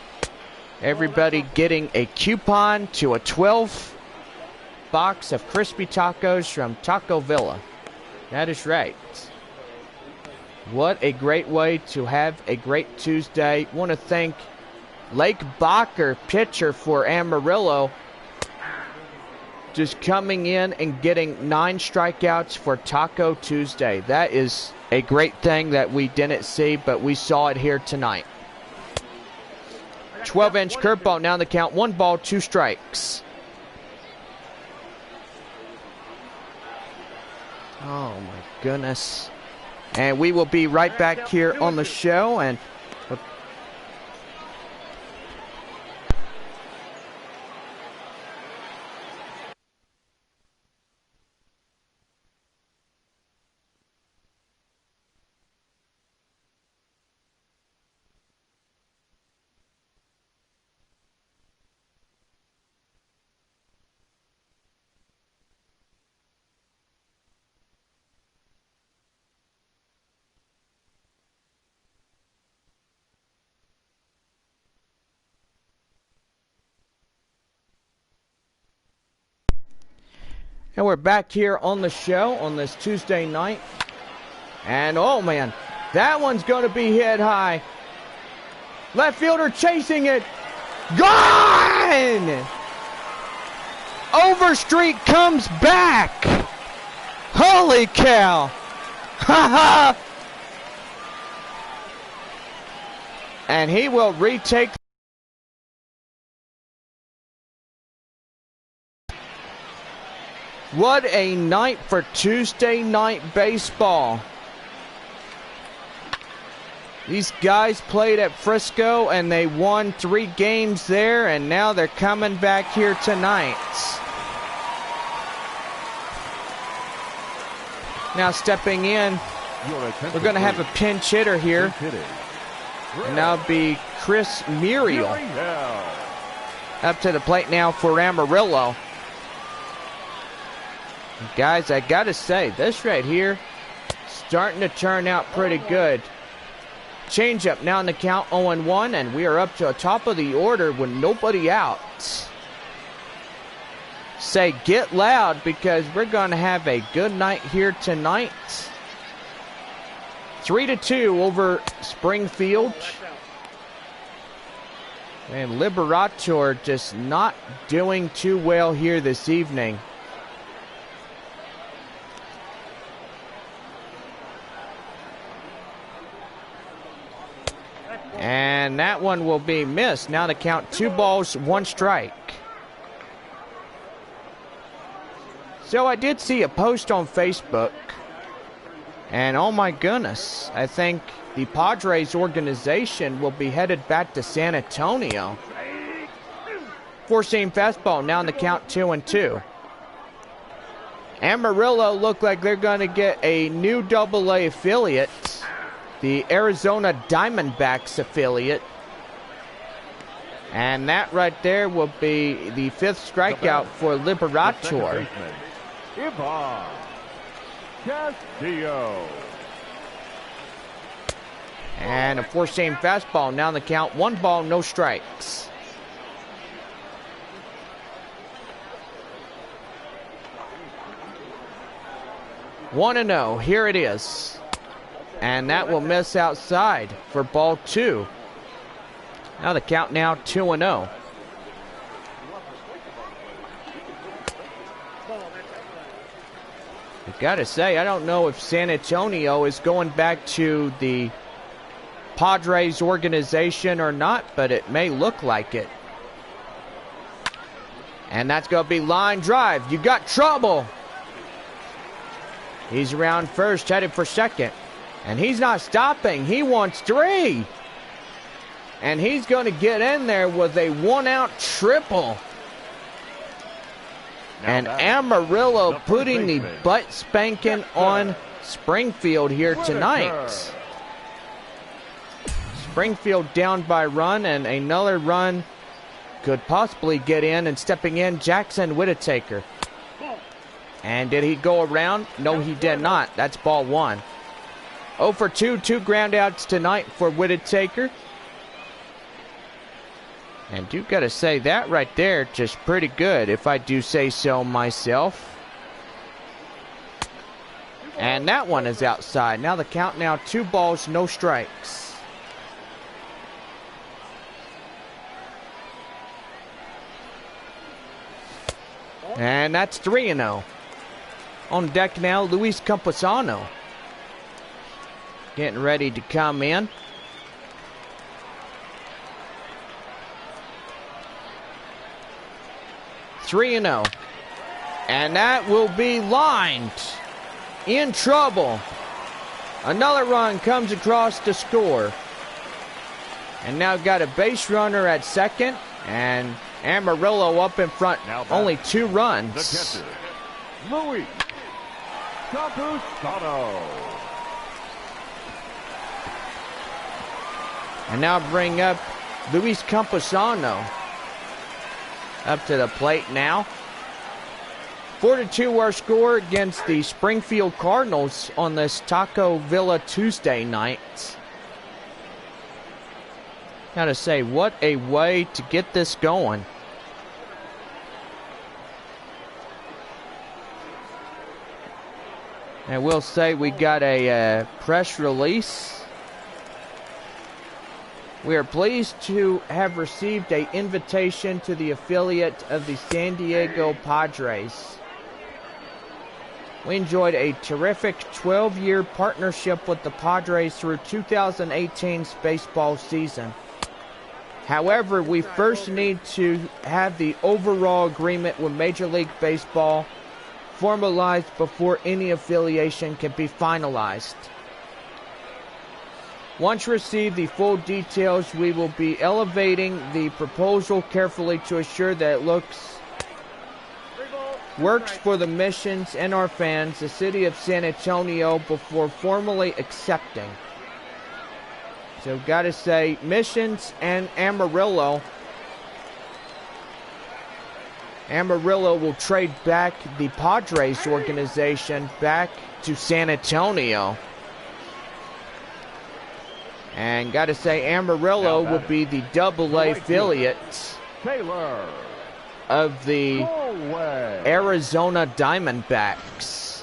everybody getting a coupon to a 12 box of crispy tacos from Taco Villa. That is right. What a great way to have a great Tuesday. Want to thank Lake Bacher, pitcher for Amarillo, just coming in and getting 9 strikeouts for Taco Tuesday. That is a great thing that we didn't see, but we saw it here tonight. 12-inch curveball, now the count, 1 ball, 2 strikes. Oh my goodness. And we will be right back here on the show, and we're back here on the show on this Tuesday night. And oh man, that one's going to be hit high. Left fielder chasing it. Gone! Overstreet comes back. Holy cow. Ha ha! And he will retake. What a night for Tuesday night baseball. These guys played at Frisco and they won 3 games there, and now they're coming back here tonight. Now stepping in, we're going to have a pinch hitter here. And that'll be Chris Muriel. Up to the plate now for Amarillo. Guys, I gotta say, this right here starting to turn out pretty good. Changeup now in the count, 0-1, and we are up to the top of the order with nobody out. Say, get loud, because we're going to have a good night here tonight. 3-2 over Springfield. And Liberator just not doing too well here this evening. And that one will be missed. Now the count, 2 balls, 1 strike. So I did see a post on Facebook, and oh my goodness, I think the Padres organization will be headed back to San Antonio. 4-seam fastball, now in the count, 2-2. Amarillo look like they're going to get a new AA affiliate. The Arizona Diamondbacks affiliate. And that right there will be the 5th strikeout for Liberator.
Castillo.
And a 4-seam fastball. Now in the count, 1 ball, no strikes. One and 0. Here it is. And that will miss outside for ball 2. Now the count now 2-0. I gotta say, I don't know if San Antonio is going back to the Padres organization or not, but it may look like it. And that's gonna be line drive. You got trouble. He's around first, headed for second. And he's not stopping. He wants 3. And he's going to get in there with a one-out triple. And Amarillo putting the butt spanking on Springfield here tonight. Springfield down by run, and another run could possibly get in, and stepping in, Jackson Whittaker. And did he go around? No, he did not. That's ball one. 0 for 2, 2 ground outs tonight for Whittaker. And you got to say, that right there, just pretty good, if I do say so myself. And that one is outside. Now the count now 2 balls, no strikes. And that's 3-0. On deck now, Luis Campusano. Getting ready to come in. (3-0). And that will be lined. In trouble. Another run comes across to score. And now got a base runner at second. And Amarillo up in front. Only 2 runs.
The catcher, Luis Campusano.
And now bring up Luis Campusano. Up to the plate now. 4-2 our score against the Springfield Cardinals on this Taco Villa Tuesday night. Gotta say, what a way to get this going. And we'll say we got a press release. We are pleased to have received an invitation to the affiliate of the San Diego Padres. We enjoyed a terrific 12-year partnership with the Padres through 2018's baseball season. However, we first need to have the overall agreement with Major League Baseball formalized before any affiliation can be finalized. Once received the full details, we will be elevating the proposal carefully to assure that it works for the missions and our fans, the city of San Antonio, before formally accepting. So gotta say, missions and Amarillo. Amarillo will trade back the Padres organization back to San Antonio. And got to say, Amarillo will be the AA affiliate of the Arizona Diamondbacks.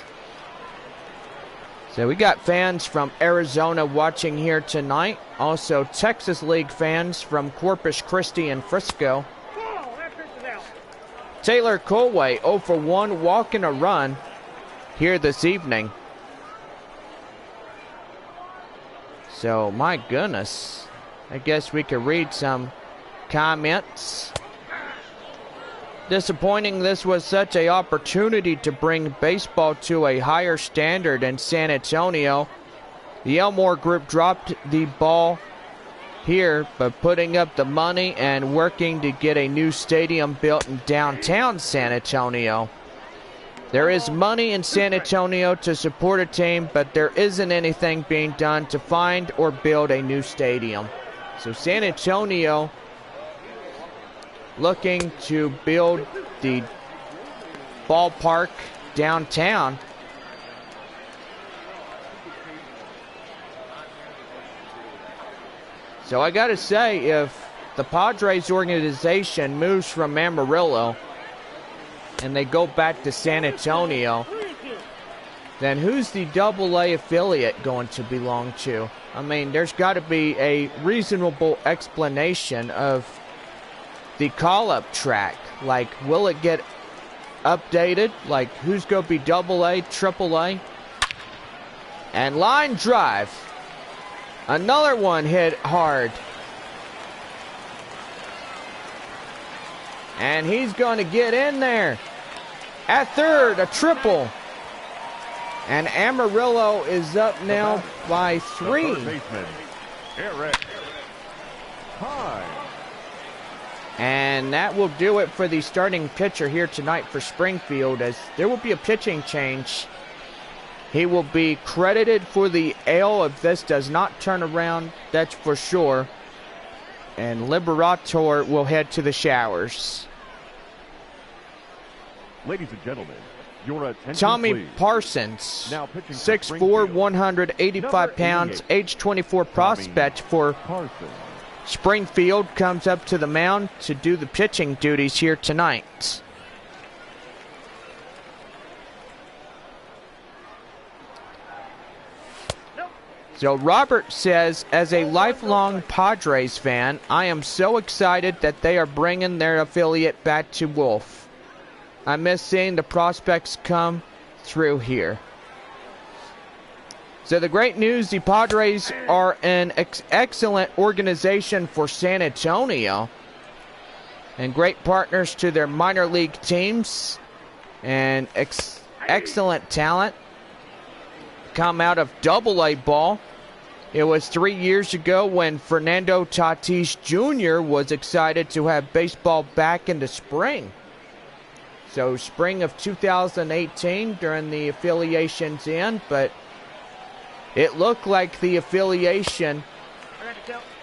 So we got fans from Arizona watching here tonight. Also Texas League fans from Corpus Christi and Frisco. Taylor Colway 0 for 1, walking a run here this evening. So, my goodness, I guess we could read some comments. Disappointing, this was such an opportunity to bring baseball to a higher standard in San Antonio. The Elmore Group dropped the ball here, but putting up the money and working to get a new stadium built in downtown San Antonio. There is money in San Antonio to support a team, but there isn't anything being done to find or build a new stadium. So San Antonio looking to build the ballpark downtown. So I got to say, if the Padres organization moves from Amarillo and they go back to San Antonio, then who's the AA affiliate going to belong to? I mean, there's got to be a reasonable explanation of the call-up track. Like, will it get updated? Like, who's going to be AA, AAA? And line drive. Another one hit hard. And he's going to get in there. At third, a triple. And Amarillo is up now by 3.
Time.
And that will do it for the starting pitcher here tonight for Springfield, as there will be a pitching change. He will be credited for the L if this does not turn around, that's for sure. And Liberator will head to the showers.
Ladies and gentlemen, your attention,
Tommy
please.
Parsons,
Now pitching for
6'4",
Springfield,
185 pounds, age 24 prospect for
Parsons.
Springfield, comes up to the mound to do the pitching duties here tonight. So Robert says, as a lifelong Padres fan, I am so excited that they are bringing their affiliate back to Wolf. I miss seeing the prospects come through here. So the great news, the Padres are an excellent organization for San Antonio and great partners to their minor league teams and excellent talent. Come out of Double-A ball. It was 3 years ago when Fernando Tatis Jr. was excited to have baseball back in the spring. So spring of 2018 during the affiliation's end, but it looked like the affiliation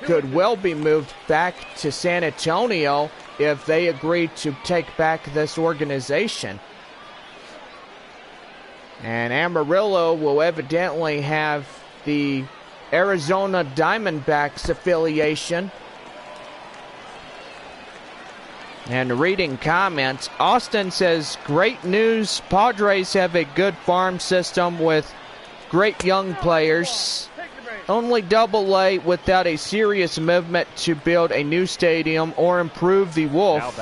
could well be moved back to San Antonio if they agreed to take back this organization. And Amarillo will evidently have the Arizona Diamondbacks affiliation. And reading comments, Austin says, great news, Padres have a good farm system with great young players. Only Double-A without a serious movement to build a new stadium or improve the Wolf.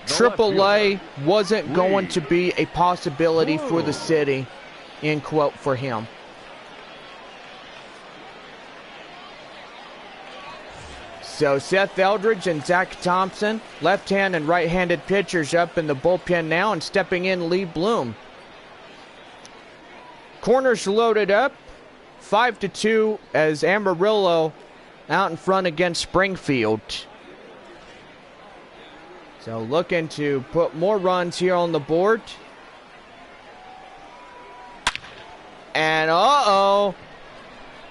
Triple-A wasn't going to be a possibility for the city, end quote for him. So Seth Eldridge and Zach Thompson, left-hand and right-handed pitchers up in the bullpen now, and stepping in Lee Bloom. Corners loaded up, 5-2 as Amarillo out in front against Springfield. So looking to put more runs here on the board. And uh-oh.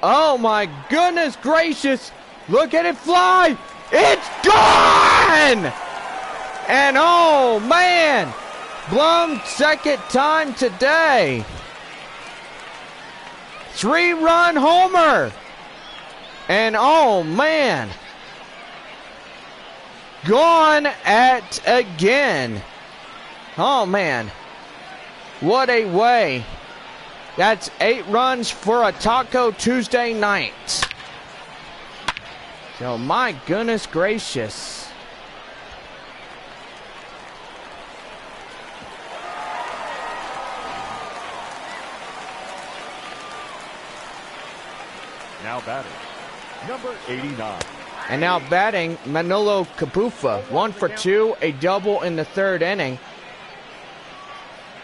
Oh my goodness gracious. Look at it fly. It's gone! And oh man. Blum second time today. 3-run homer. And oh man. Gone at again. Oh man. What a way. That's 8 runs for a Taco Tuesday night. So my goodness gracious.
Now batting, number 89.
And now batting, Manolo Capufa. 1 for 2, a double in the third inning.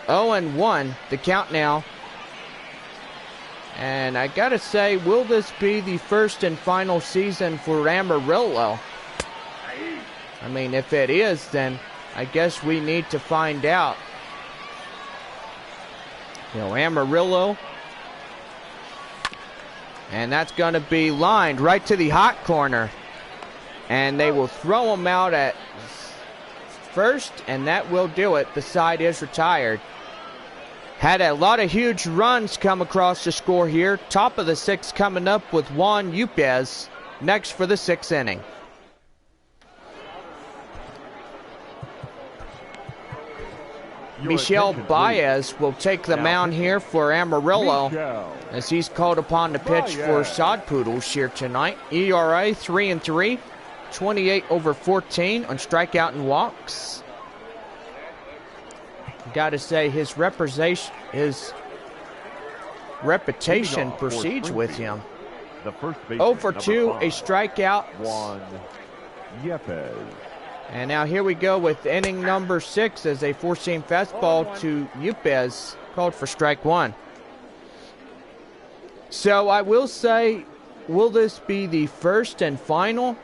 0-1, the count now. And I gotta say, will this be the first and final season for Amarillo? I mean, if it is, then I guess we need to find out. You know, Amarillo. And that's gonna be lined right to the hot corner. And they will throw him out at first, and that will do it. The side is retired. Had a lot of huge runs come across the score here. Top of the 6th coming up with Juan Yupez next for the 6th inning. Michel Baez will take the mound here for Amarillo as he's called upon to pitch for Sod Poodles here tonight. ERA 3-3, 28/14 on strikeout and walks. Got to say his reputation proceeds with him. 0 for 2, a strikeout.
Juan Yepes.
And now here we go with inning number 6 as a four-seam fastball to Yupez, called for strike 1. So I will say, will this be the first and final?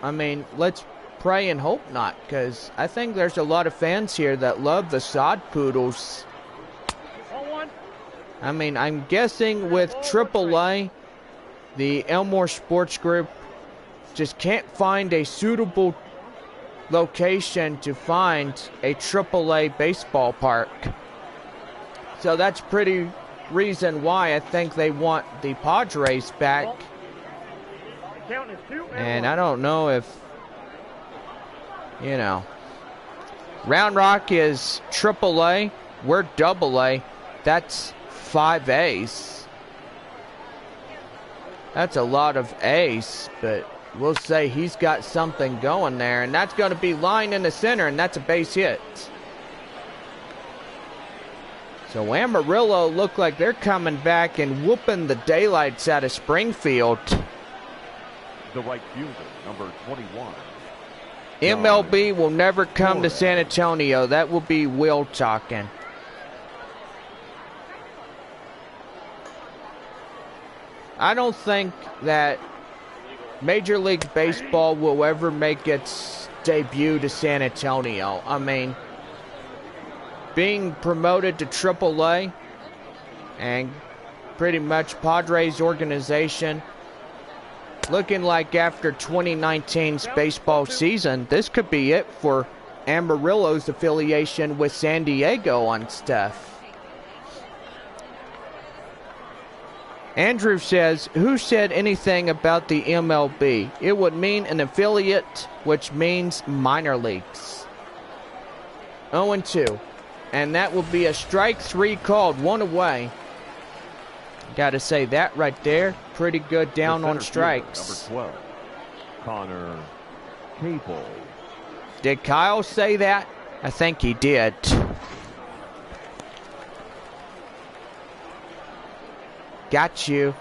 I mean, let's pray and hope not, because I think there's a lot of fans here that love the sod Poodles. I mean, I'm guessing with AAA, the Elmore Sports Group just can't find a suitable location to find a AAA baseball park. So that's pretty reason why I think they want the Padres back. And I don't know if, you know, Round Rock is AAA, we're AA. That's 5 A's. That's a lot of A's, but we'll say he's got something going there, and that's going to be line in the center, and that's a base hit. So Amarillo look like they're coming back and whooping the daylights out of Springfield.
The right fielder, number 21.
MLB will never come to San Antonio. That will be Will talking. I don't think that Major League Baseball will ever make its debut to San Antonio. I mean, being promoted to AAA and pretty much Padres organization, looking like after 2019's baseball season, this could be it for Amarillo's affiliation with San Diego on stuff. Andrew says, who said anything about the MLB? It would mean an affiliate, which means minor leagues. 0-2. And that will be a strike 3 called, 1 away. Got to say that right there. Pretty good down on strikes.
Number 12, Connor Capel.
Did Kyle say that? I think he did. Got you.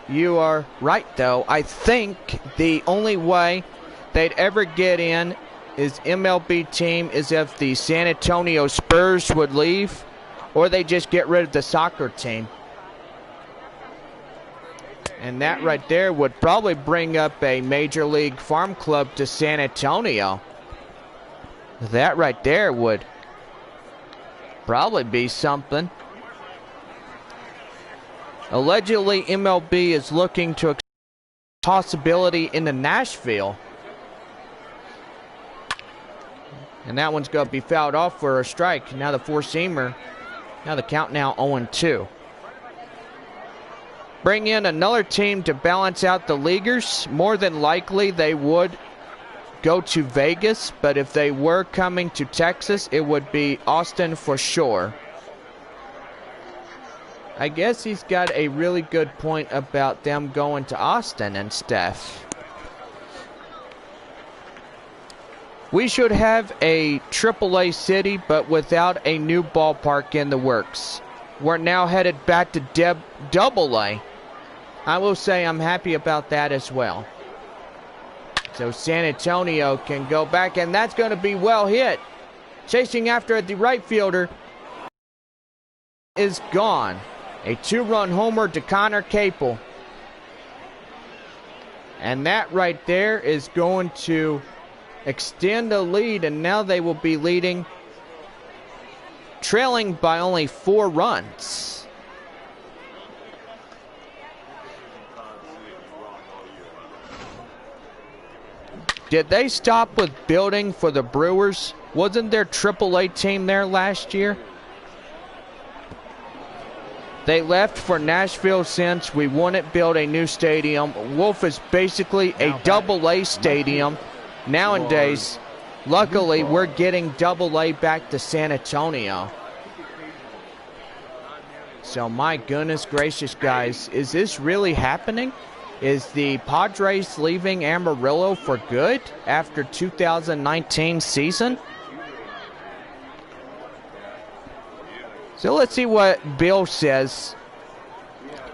You are right, though. I think the only way they'd ever get in is MLB team is if the San Antonio Spurs would leave, or they just get rid of the soccer team. And that right there would probably bring up a Major League Farm Club to San Antonio. That right there would probably be something. Allegedly, MLB is looking to a possibility into Nashville. And that one's going to be fouled off for a strike. Now the four-seamer. Now the count now 0-2. Bring in another team to balance out the leaguers. More than likely they would go to Vegas, but if they were coming to Texas, it would be Austin for sure. I guess he's got a really good point about them going to Austin and stuff. We should have a AAA city, but without a new ballpark in the works. We're now headed back to AA. I will say I'm happy about that as well. So San Antonio can go back, and that's going to be well hit. Chasing after the right fielder is gone. A 2-run homer to Connor Capel. And that right there is going to extend the lead, and now they will be leading, trailing by only 4 runs. Did they stop with building for the Brewers? Wasn't their AAA team there last year? They left for Nashville since we wouldn't build a new stadium. Wolf is basically a AA stadium. Nowadays, luckily, we're getting AA back to San Antonio. So my goodness gracious, guys, is this really happening? Is the Padres leaving Amarillo for good after 2019 season? So let's see what Bill says.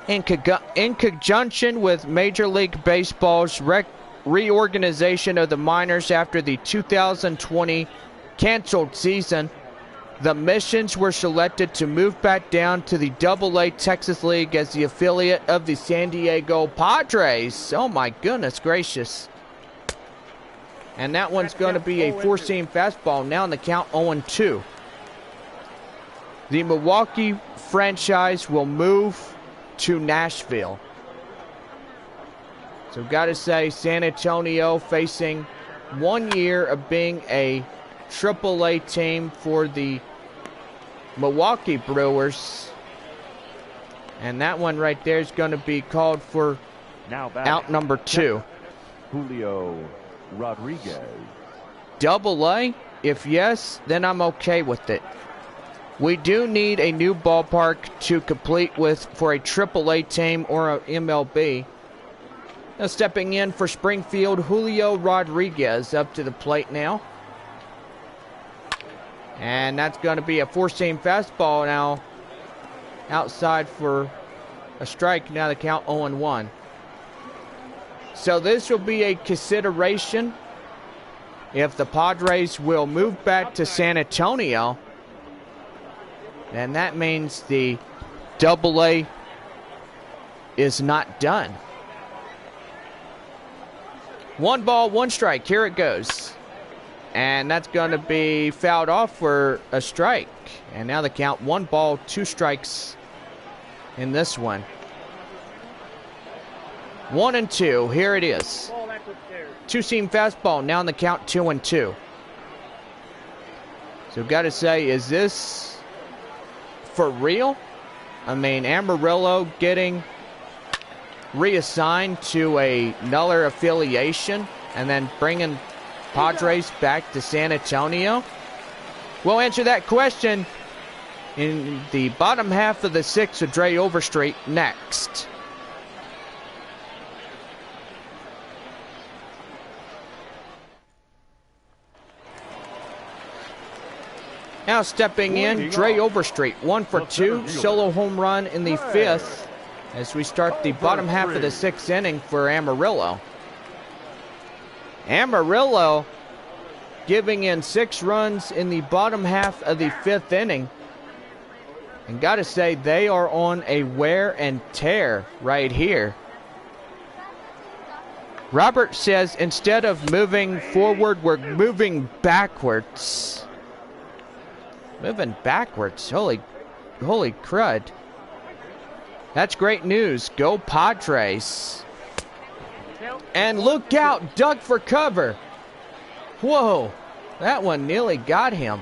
In conjunction with Major League Baseball's reorganization of the minors after the 2020 canceled season, the Missions were selected to move back down to the AA Texas League as the affiliate of the San Diego Padres. Oh my goodness gracious. And that one's going to be a four-seam fastball. Now in the count 0-2. The Milwaukee franchise will move to Nashville. So got to say, San Antonio facing 1 year of being a AAA team for the Milwaukee Brewers. And that one right there is going to be called for out number 2.
Julio Rodriguez.
AA? If yes, then I'm okay with it. We do need a new ballpark to complete with for a AAA team or a MLB. Now stepping in for Springfield, Julio Rodriguez up to the plate now. And that's going to be a four-seam fastball now. Outside for a strike. Now the count 0-1. So this will be a consideration if the Padres will move back to San Antonio. Then that means the AA is not done. 1 ball, 1 strike. Here it goes. And that's going to be fouled off for a strike. And now the count 1 ball, 2 strikes in this one. 1-2. Here it is. 2-seam fastball. Now in the count 2-2. So got to say, is this for real? I mean, Amarillo getting reassigned to another affiliation and then bringing Padres back to San Antonio? We'll answer that question in the bottom half of the 6th of Dre Overstreet next. Now stepping in, Dre Overstreet, 1 for 2, solo home run in the 5th as we start the bottom half of the 6th inning for Amarillo. Amarillo giving in 6 runs in the bottom half of the 5th inning. And got to say, they are on a wear and tear right here. Robert says instead of moving forward, we're moving backwards. Moving backwards. Holy crud. That's great news. Go Padres. And look out. Dug for cover. Whoa. That one nearly got him.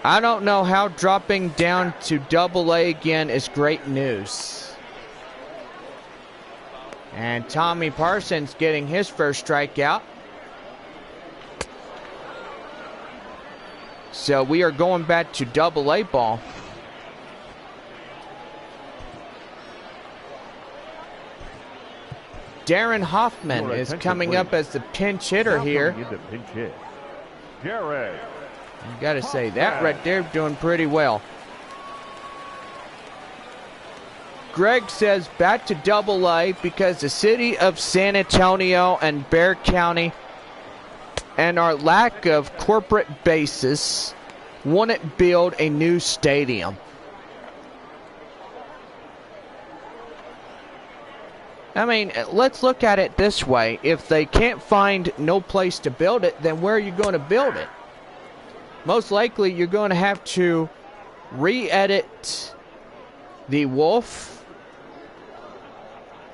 I don't know how dropping down to AA again is great news. And Tommy Parsons getting his first strikeout. So we are going back to AA ball. Darren Hoffman is coming up as the pinch hitter here.
Jared.
You got to say, that right there doing pretty well. Greg says back to AA because the city of San Antonio and Bexar County and our lack of corporate bases wouldn't build a new stadium. I mean, let's look at it this way. If they can't find no place to build it, then where are you going to build it? Most likely you're going to have to re-edit the Wolf,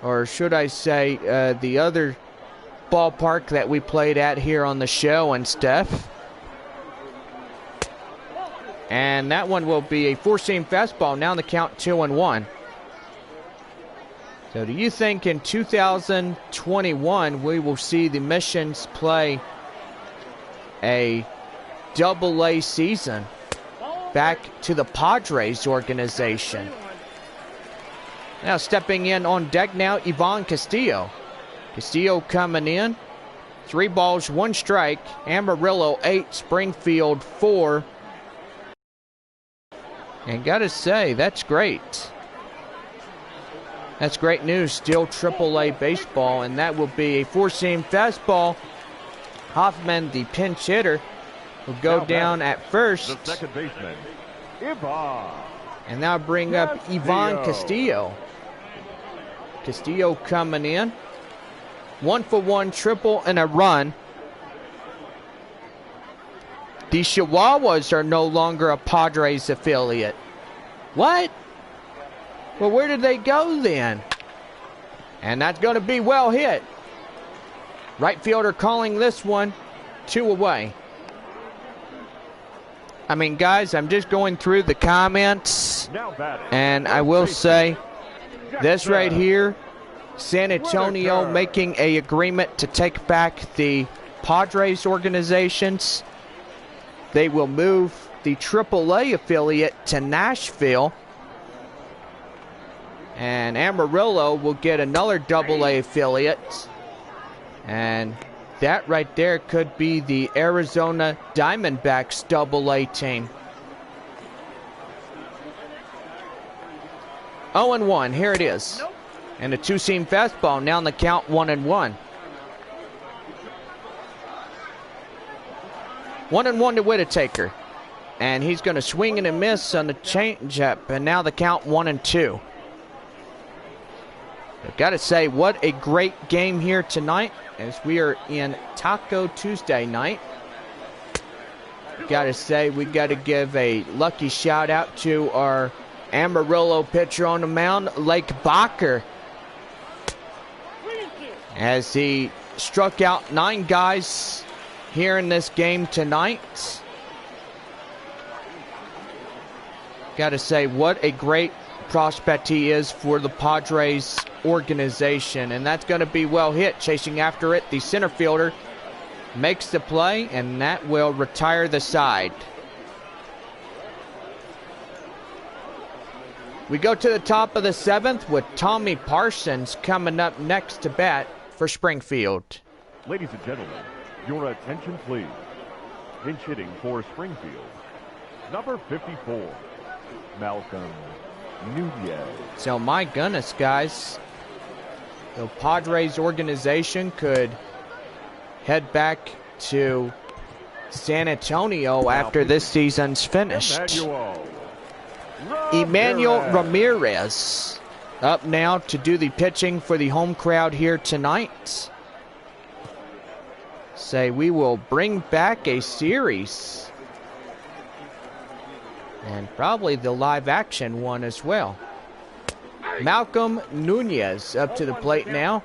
or should I say the other ballpark that we played at here on the show and stuff. And that one will be a four-seam fastball. Now in the count 2-1. So do you think in 2021 we will see the Missions play a AA season back to the Padres organization? Now stepping in on deck now, Ivan Castillo. Castillo coming in. 3 balls, 1 strike. Amarillo 8, Springfield 4. And gotta say, that's great. That's great news. Still AAA baseball, and that will be a four-seam fastball. Hoffman, the pinch hitter, will go down at first.
The second baseman, Ivan.
And now bring up Ivan Castillo. Castillo coming in. 1-for-1 triple and a run. The Chihuahuas are no longer a Padres affiliate. What? Well, where did they go then? And that's going to be well hit. Right fielder calling this one 2 away. I mean, guys, I'm just going through the comments, and I will say this right here, San Antonio making an agreement to take back the Padres organizations. They will move the AAA affiliate to Nashville, and Amarillo will get another AA affiliate, and that right there could be the Arizona Diamondbacks AA team. 0-1, here it is. And a two-seam fastball, now on the count 1-1. 1-1 to Whittaker. And he's going to swing and a miss on the changeup, and now the count 1-2. I've got to say, what a great game here tonight as we are in Taco Tuesday night. Got to say, we got to give a lucky shout out to our Amarillo pitcher on the mound, JBaker, as he struck out 9 guys here in this game tonight. Got to say, what a great prospect he is for the Padres organization, and that's going to be well hit. Chasing after it, the center fielder makes the play, and that will retire the side. We go to the top of the 7th with Tommy Parsons coming up next to bat for Springfield.
Ladies and gentlemen, your attention please. Pinch hitting for Springfield, number 54, Malcolm Nunez.
So my goodness, guys, the Padres organization could head back to San Antonio after this season's finished. Emmanuel Ramirez up now to do the pitching for the home crowd here tonight. Say we will bring back a series, and probably the live action one as well. Malcolm Nunez up to the plate now.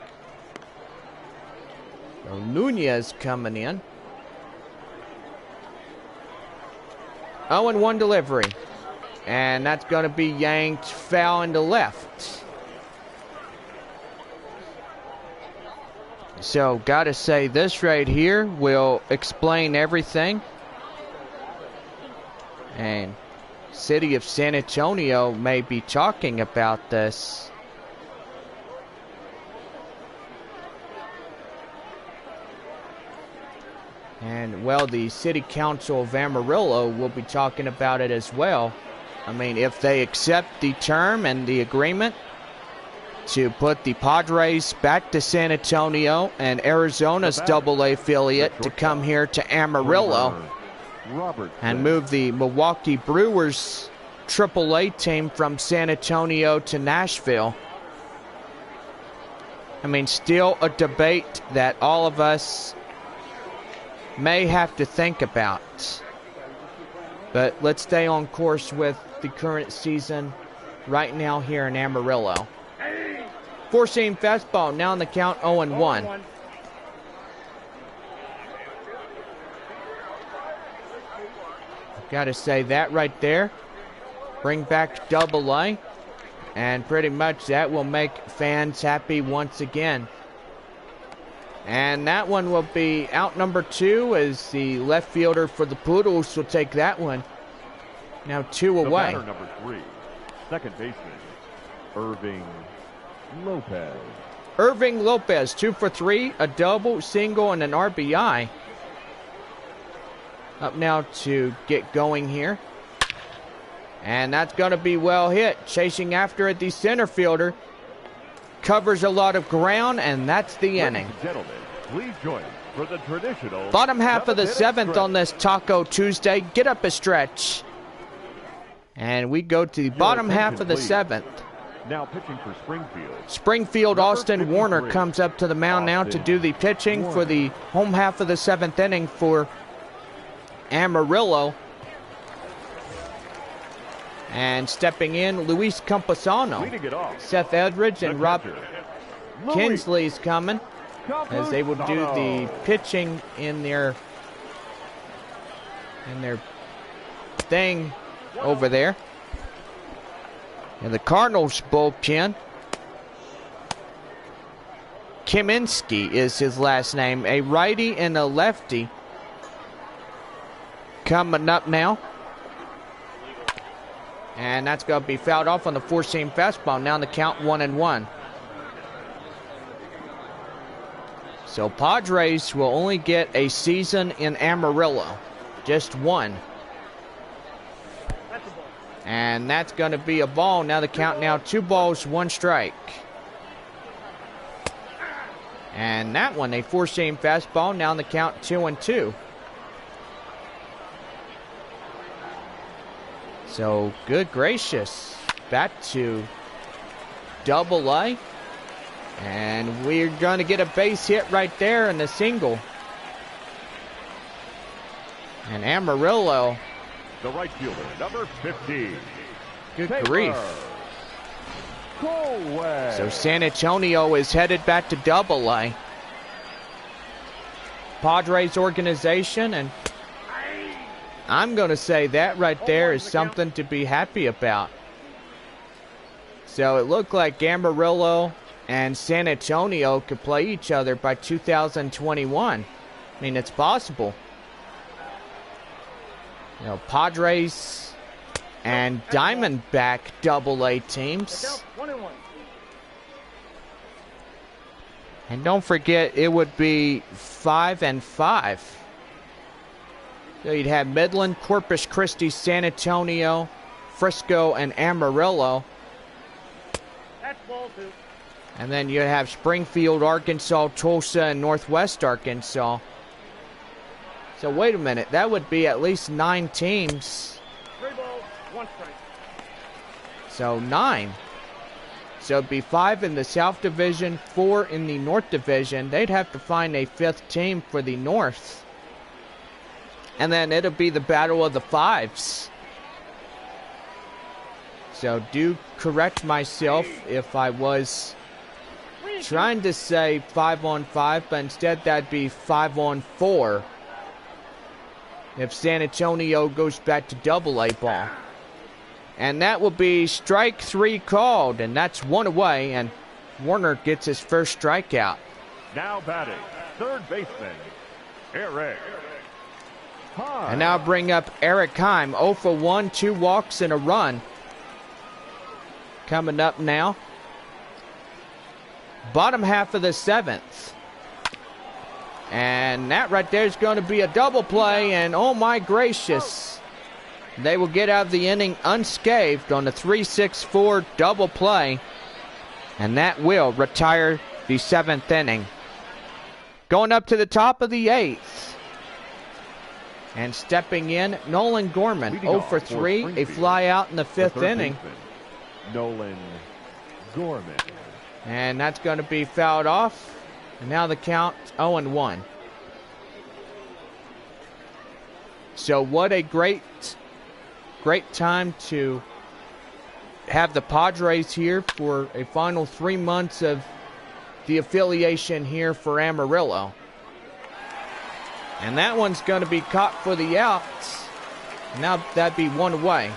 So Nunez coming in. 0-1 delivery. And that's going to be yanked foul into left. So, got to say, this right here will explain everything. And City of San Antonio may be talking about this. And, well, the City Council of Amarillo will be talking about it as well. I mean, if they accept the term and the agreement to put the Padres back to San Antonio and Arizona's AA affiliate to come here to Amarillo and move the Milwaukee Brewers AAA team from San Antonio to Nashville. I mean, still a debate that all of us may have to think about. But let's stay on course with the current season right now here in Amarillo. Four-seam fastball, now on the count 0-1. Got to say that right there. Bring back AA. And pretty much that will make fans happy once again. And that one will be out number 2 as the left fielder for the Poodles will take that one. Now 2 away.
Batter number 3, second baseman, Irving Lopez.
Irving Lopez, 2 for 3, a double, single, and an RBI. Up now to get going here. And that's going to be well hit. Chasing after it, the center fielder. Covers a lot of ground, and that's the inning.
Gentlemen, please join for the traditional
bottom half of the 7th on this Taco Tuesday. Get up a stretch. And we go to the bottom half of the 7th.
Now pitching for Springfield.
Springfield,
Number
Austin Warner
53.
comes up to the mound now to do the pitching for the home half of the 7th inning for Amarillo. And stepping in, Luis Campusano.
Leading it off.
Seth Edridge and
The
Rob
catcher,
Kinsley's coming as they will do the pitching in their thing over there. And the Cardinals bullpen, Kaminsky is his last name, a righty and a lefty. Coming up now. And that's going to be fouled off on the four-seam fastball. Now in the count 1-1. So Padres will only get a season in Amarillo. Just one. And that's going to be a ball. Now the count now 2 balls, 1 strike. And that one, a four-seam fastball. Now in the count 2-2. So, good gracious. Back to Double-A. And we're going to get a base hit right there in the single. And Amarillo.
The right fielder, number 15.
Good grief.
Go away.
So San Antonio is headed back to Double-A. Padres organization, and I'm going to say that right there is something to be happy about. So it looked like Amarillo and San Antonio could play each other by 2021. I mean, it's possible. You know, Padres and Diamondback Double-A teams. And don't forget, it would be 5-5. So you'd have Midland, Corpus Christi, San Antonio, Frisco, and Amarillo.
That's ball 2.
And then you'd have Springfield, Arkansas, Tulsa, and Northwest Arkansas. So wait a minute, that would be at least 9 teams.
3 balls, 1 strike.
So 9. So it'd be 5 in the South Division, 4 in the North Division. They'd have to find a 5th team for the North. And then it'll be the battle of the 5s. So do correct myself if I was trying to say 5-on-5, but instead that'd be 5-on-4. If San Antonio goes back to Double-A ball. And that will be strike 3 called, and that's 1 away, and Warner gets his first strikeout.
Now batting, third baseman, Eric.
And now bring up Eric Heim, 0 for 1, 2 walks and a run. Coming up now. Bottom half of the 7th. And that right there is going to be a double play, and oh my gracious. They will get out of the inning unscathed on the 3-6-4 double play. And that will retire the 7th inning. Going up to the top of the 8th. And stepping in, Nolan Gorman, 0 for 3, a fly out in the 5th inning.
Nolan Gorman.
And that's going to be fouled off. And now the count 0-1. So what a great time to have the Padres here for a final 3 months of the affiliation here for Amarillo. And that one's going to be caught for the outs. Now that'd be 1 away.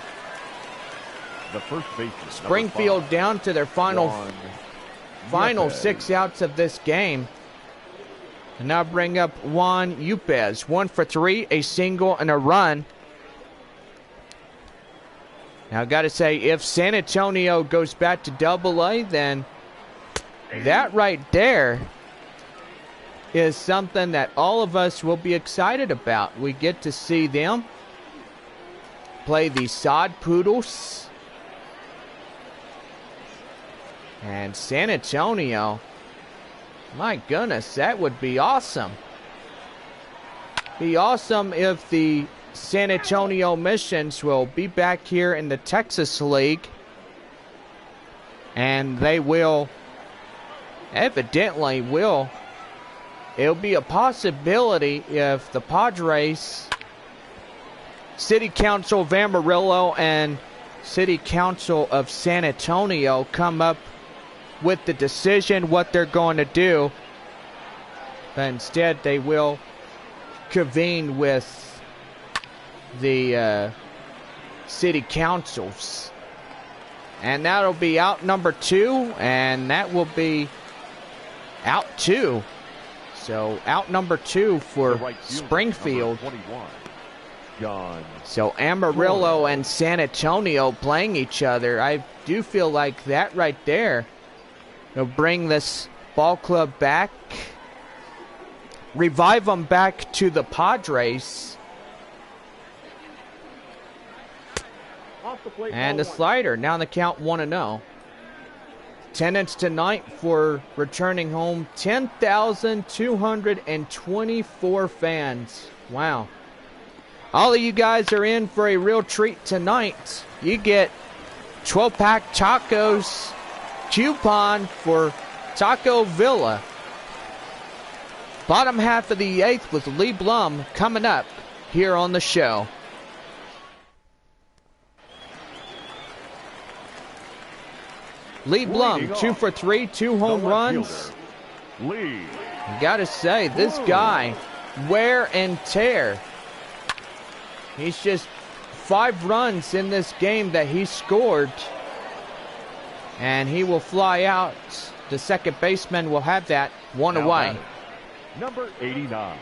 The first baseman,
Springfield down to their final 6 outs of this game. And now bring up Juan Yupez. 1 for 3, a single and a run. Now I've got to say, if San Antonio goes back to Double-A, then that right there is something that all of us will be excited about. We get to see them play the Sod Poodles. And San Antonio, my goodness, that would be awesome. Be awesome if the San Antonio Missions will be back here in the Texas League. And they will, evidently will, it'll be a possibility if the Padres, City Council of Amarillo and City Council of San Antonio come up with the decision what they're going to do. But instead they will convene with the city councils. And that'll be out number 2, and that will be out 2. So out number 2 for
The right fielder,
Springfield.
number 21, John.
So Amarillo and San Antonio playing each other. I do feel like that right there will bring this ball club back, revive them back to the Padres.
Off the plate,
And
ball
the
one.
slider, now the count 1-0. Attendance tonight for returning home, 10,224 fans. Wow. All of you guys are in for a real treat tonight. You get 12-pack tacos coupon for Taco Villa. Bottom half of the 8th with Lee Blum coming up here on the show. Lee Blum, 2 for 3, 2 home
The left
runs.
fielder, Lee.
You gotta say, this guy, wear and tear. He's just 5 runs in this game that he scored. And he will fly out. The second baseman will have that one
Now
away.
batting, number 89.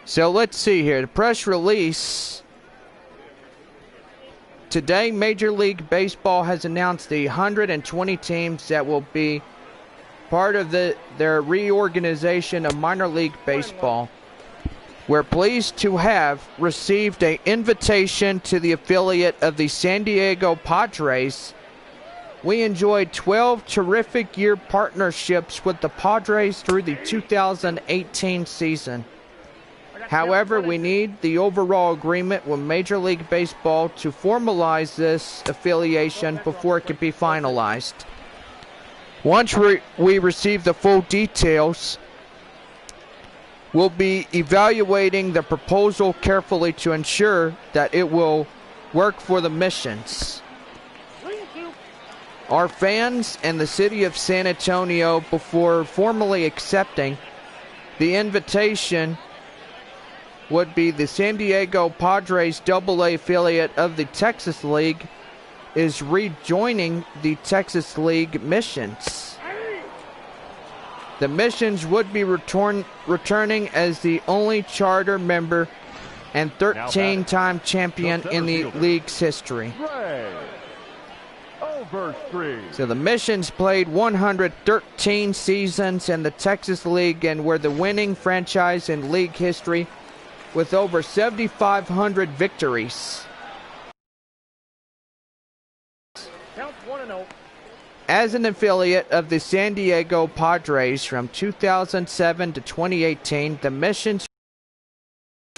So let's see here. The press release. Today, Major League Baseball has announced the 120 teams that will be part of their reorganization of minor league baseball. We're pleased to have received an invitation to the affiliate of the San Diego Padres. We enjoyed 12 terrific year partnerships with the Padres through the 2018 season. However, we need the overall agreement with Major League Baseball to formalize this affiliation before it can be finalized. Once we receive the full details, we'll be evaluating the proposal carefully to ensure that it will work for the missions. Our fans and the city of San Antonio, before formally accepting the invitation, would be the San Diego Padres AA affiliate of the Texas League is rejoining the Texas League Missions. The Missions would be returning as the only charter member and 13-time champion in the league's history.
Ray Overstreet.
So the Missions played 113 seasons in the Texas League and were the winning franchise in league history with over 7,500 victories.
Count 1-0.
As an affiliate of the San Diego Padres from 2007 to 2018, the Missions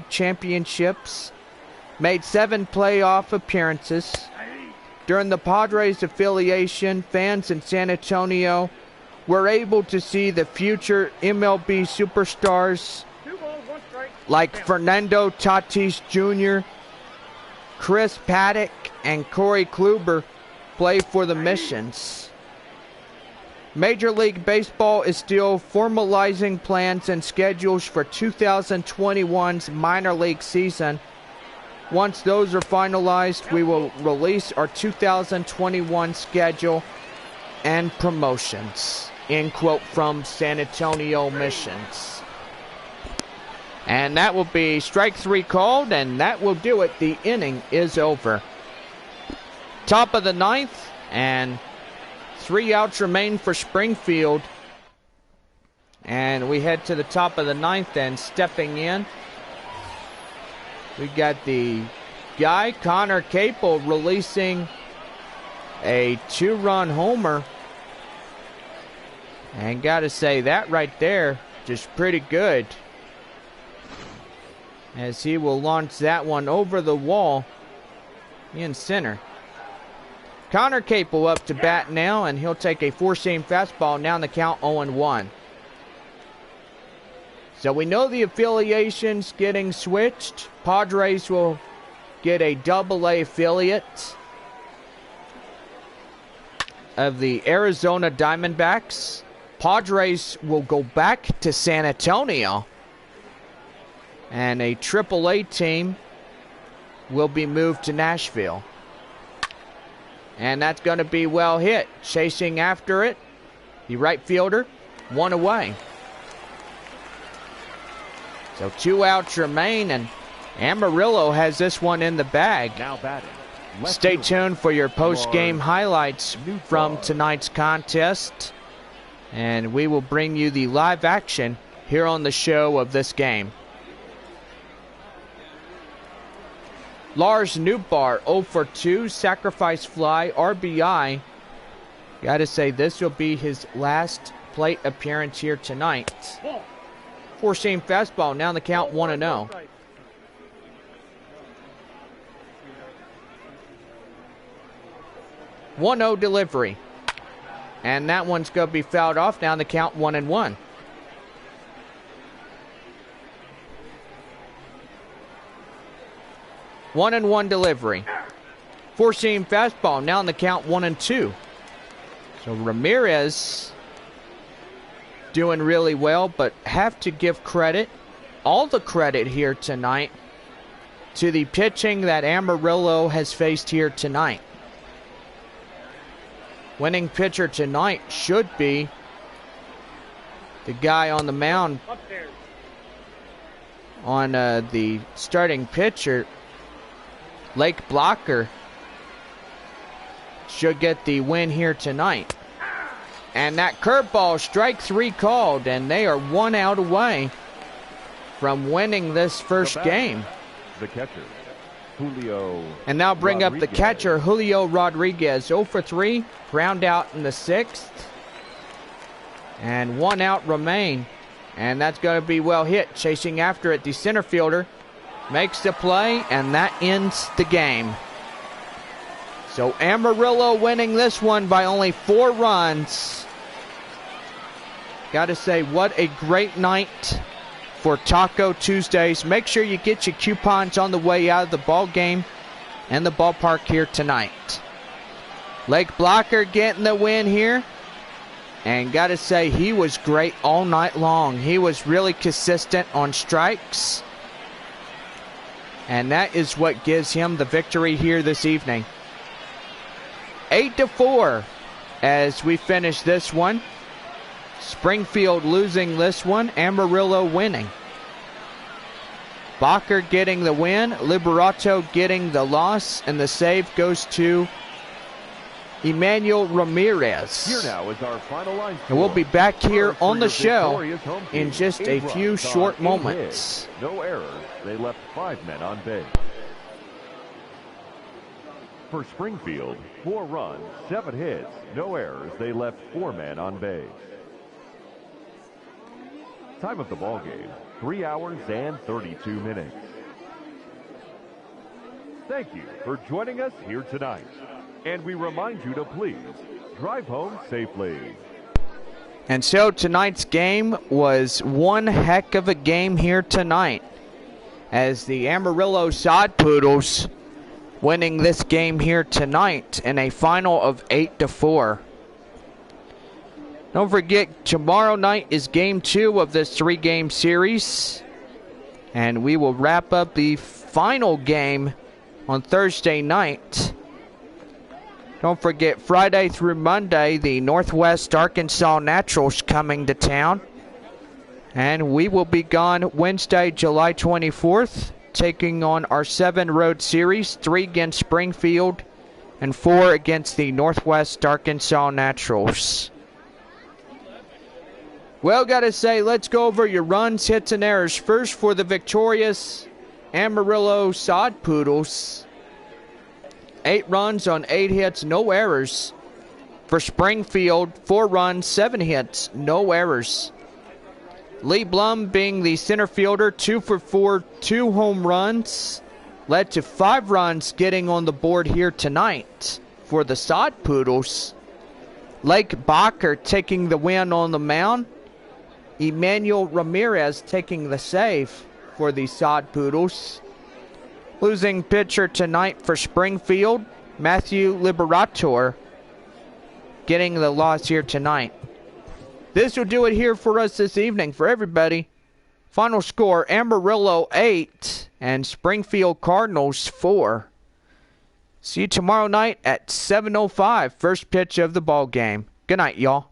championships, made 7 playoff appearances. During the Padres affiliation, fans in San Antonio were able to see the future MLB superstars
2 balls, 1 strike.
like Fernando Tatis Jr., Chris Paddock, and Corey Kluber play for the Missions. Major League Baseball is still formalizing plans and schedules for 2021's minor league season. Once those are finalized, we will release our 2021 schedule and promotions. End quote from San Antonio Missions. And that will be strike 3 called, and that will do it. The inning is over. Top of the 9th, and 3 outs remain for Springfield. And we head to the top of the 9th, and stepping in, we got the guy, Connor Capel, releasing a 2-run homer. And gotta say, that right there, just pretty good. As he will launch that one over the wall in center. Connor Capel up to bat now, and he'll take a 4-seam fastball. Now in the count 0-1. So we know the affiliation's getting switched. Padres will get a AA affiliate of the Arizona Diamondbacks. Padres will go back to San Antonio. And a AAA team will be moved to Nashville. And that's going to be well hit. Chasing after it, the right fielder, 1 away. So 2 outs remain, and Amarillo has this one in the bag.
Now batting.
Stay tuned for your post-game highlights from tonight's contest. And we will bring you the live action here on the show of this game. Lars Newbar, 0 for 2, sacrifice fly, RBI. Got to say, this will be his last plate appearance here tonight. 4-seam fastball, now in the count 1-0. 1-0 delivery. And that one's going to be fouled off, now in the count 1-1. One and one delivery. 4-seam fastball, now in the count 1-2. So Ramirez doing really well, but have to give credit, all the credit here tonight, to the pitching that Amarillo has faced here tonight. Winning pitcher tonight should be the guy on the mound on the starting pitcher. Lake Blocker should get the win here tonight. And that curveball, strike 3 called, and they are 1 out away from winning this first game.
The catcher, Julio.
And now bring up the catcher, Julio Rodriguez. 0 for 3, ground out in the 6th. And 1 out remain. And that's going to be well hit. Chasing after it, the center fielder makes the play, and that ends the game. So Amarillo winning this one by only 4 runs. Got to say, what a great night for Taco Tuesdays. Make sure you get your coupons on the way out of the ball game and the ballpark here tonight. Lake Blocker getting the win here. And got to say, he was great all night long. He was really consistent on strikes. And that is what gives him the victory here this evening. 8-4 as we finish this one. Springfield losing this one, Amarillo winning. Bacher getting the win, Liberato getting the loss, and the save goes to Emmanuel Ramirez.
Here now is our final line.
And we'll be back here on the show in just a few short moments.
No errors. They left 5 men on base. For Springfield, 4 runs, 7 hits, no errors. They left 4 men on base. Time of the ball game, 3 hours and 32 minutes. Thank you for joining us here tonight. And we remind you to please drive home safely.
And so tonight's game was one heck of a game here tonight, as the Amarillo Sod Poodles winning this game here tonight in a final of 8-4. Don't forget, tomorrow night is game 2 of this 3-game series, and we will wrap up the final game on Thursday night. Don't forget, Friday through Monday, the Northwest Arkansas Naturals coming to town. And we will be gone Wednesday, July 24th, taking on our 7-road series, 3 against Springfield and 4 against the Northwest Arkansas Naturals. Well, gotta say, let's go over your runs, hits, and errors. First for the victorious Amarillo Sod Poodles. 8 runs on 8 hits, no errors. For Springfield, 4 runs, 7 hits, no errors. Lee Blum being the center fielder, 2 for 4, 2 home runs. Led to 5 runs getting on the board here tonight for the Sod Poodles. Lake Baker taking the win on the mound. Emmanuel Ramirez taking the save for the Sod Poodles. Losing pitcher tonight for Springfield, Matthew Liberator, getting the loss here tonight. This will do it here for us this evening. For everybody, final score, Amarillo 8 and Springfield Cardinals 4. See you tomorrow night at 7:05, first pitch of the ball game. Good night, y'all.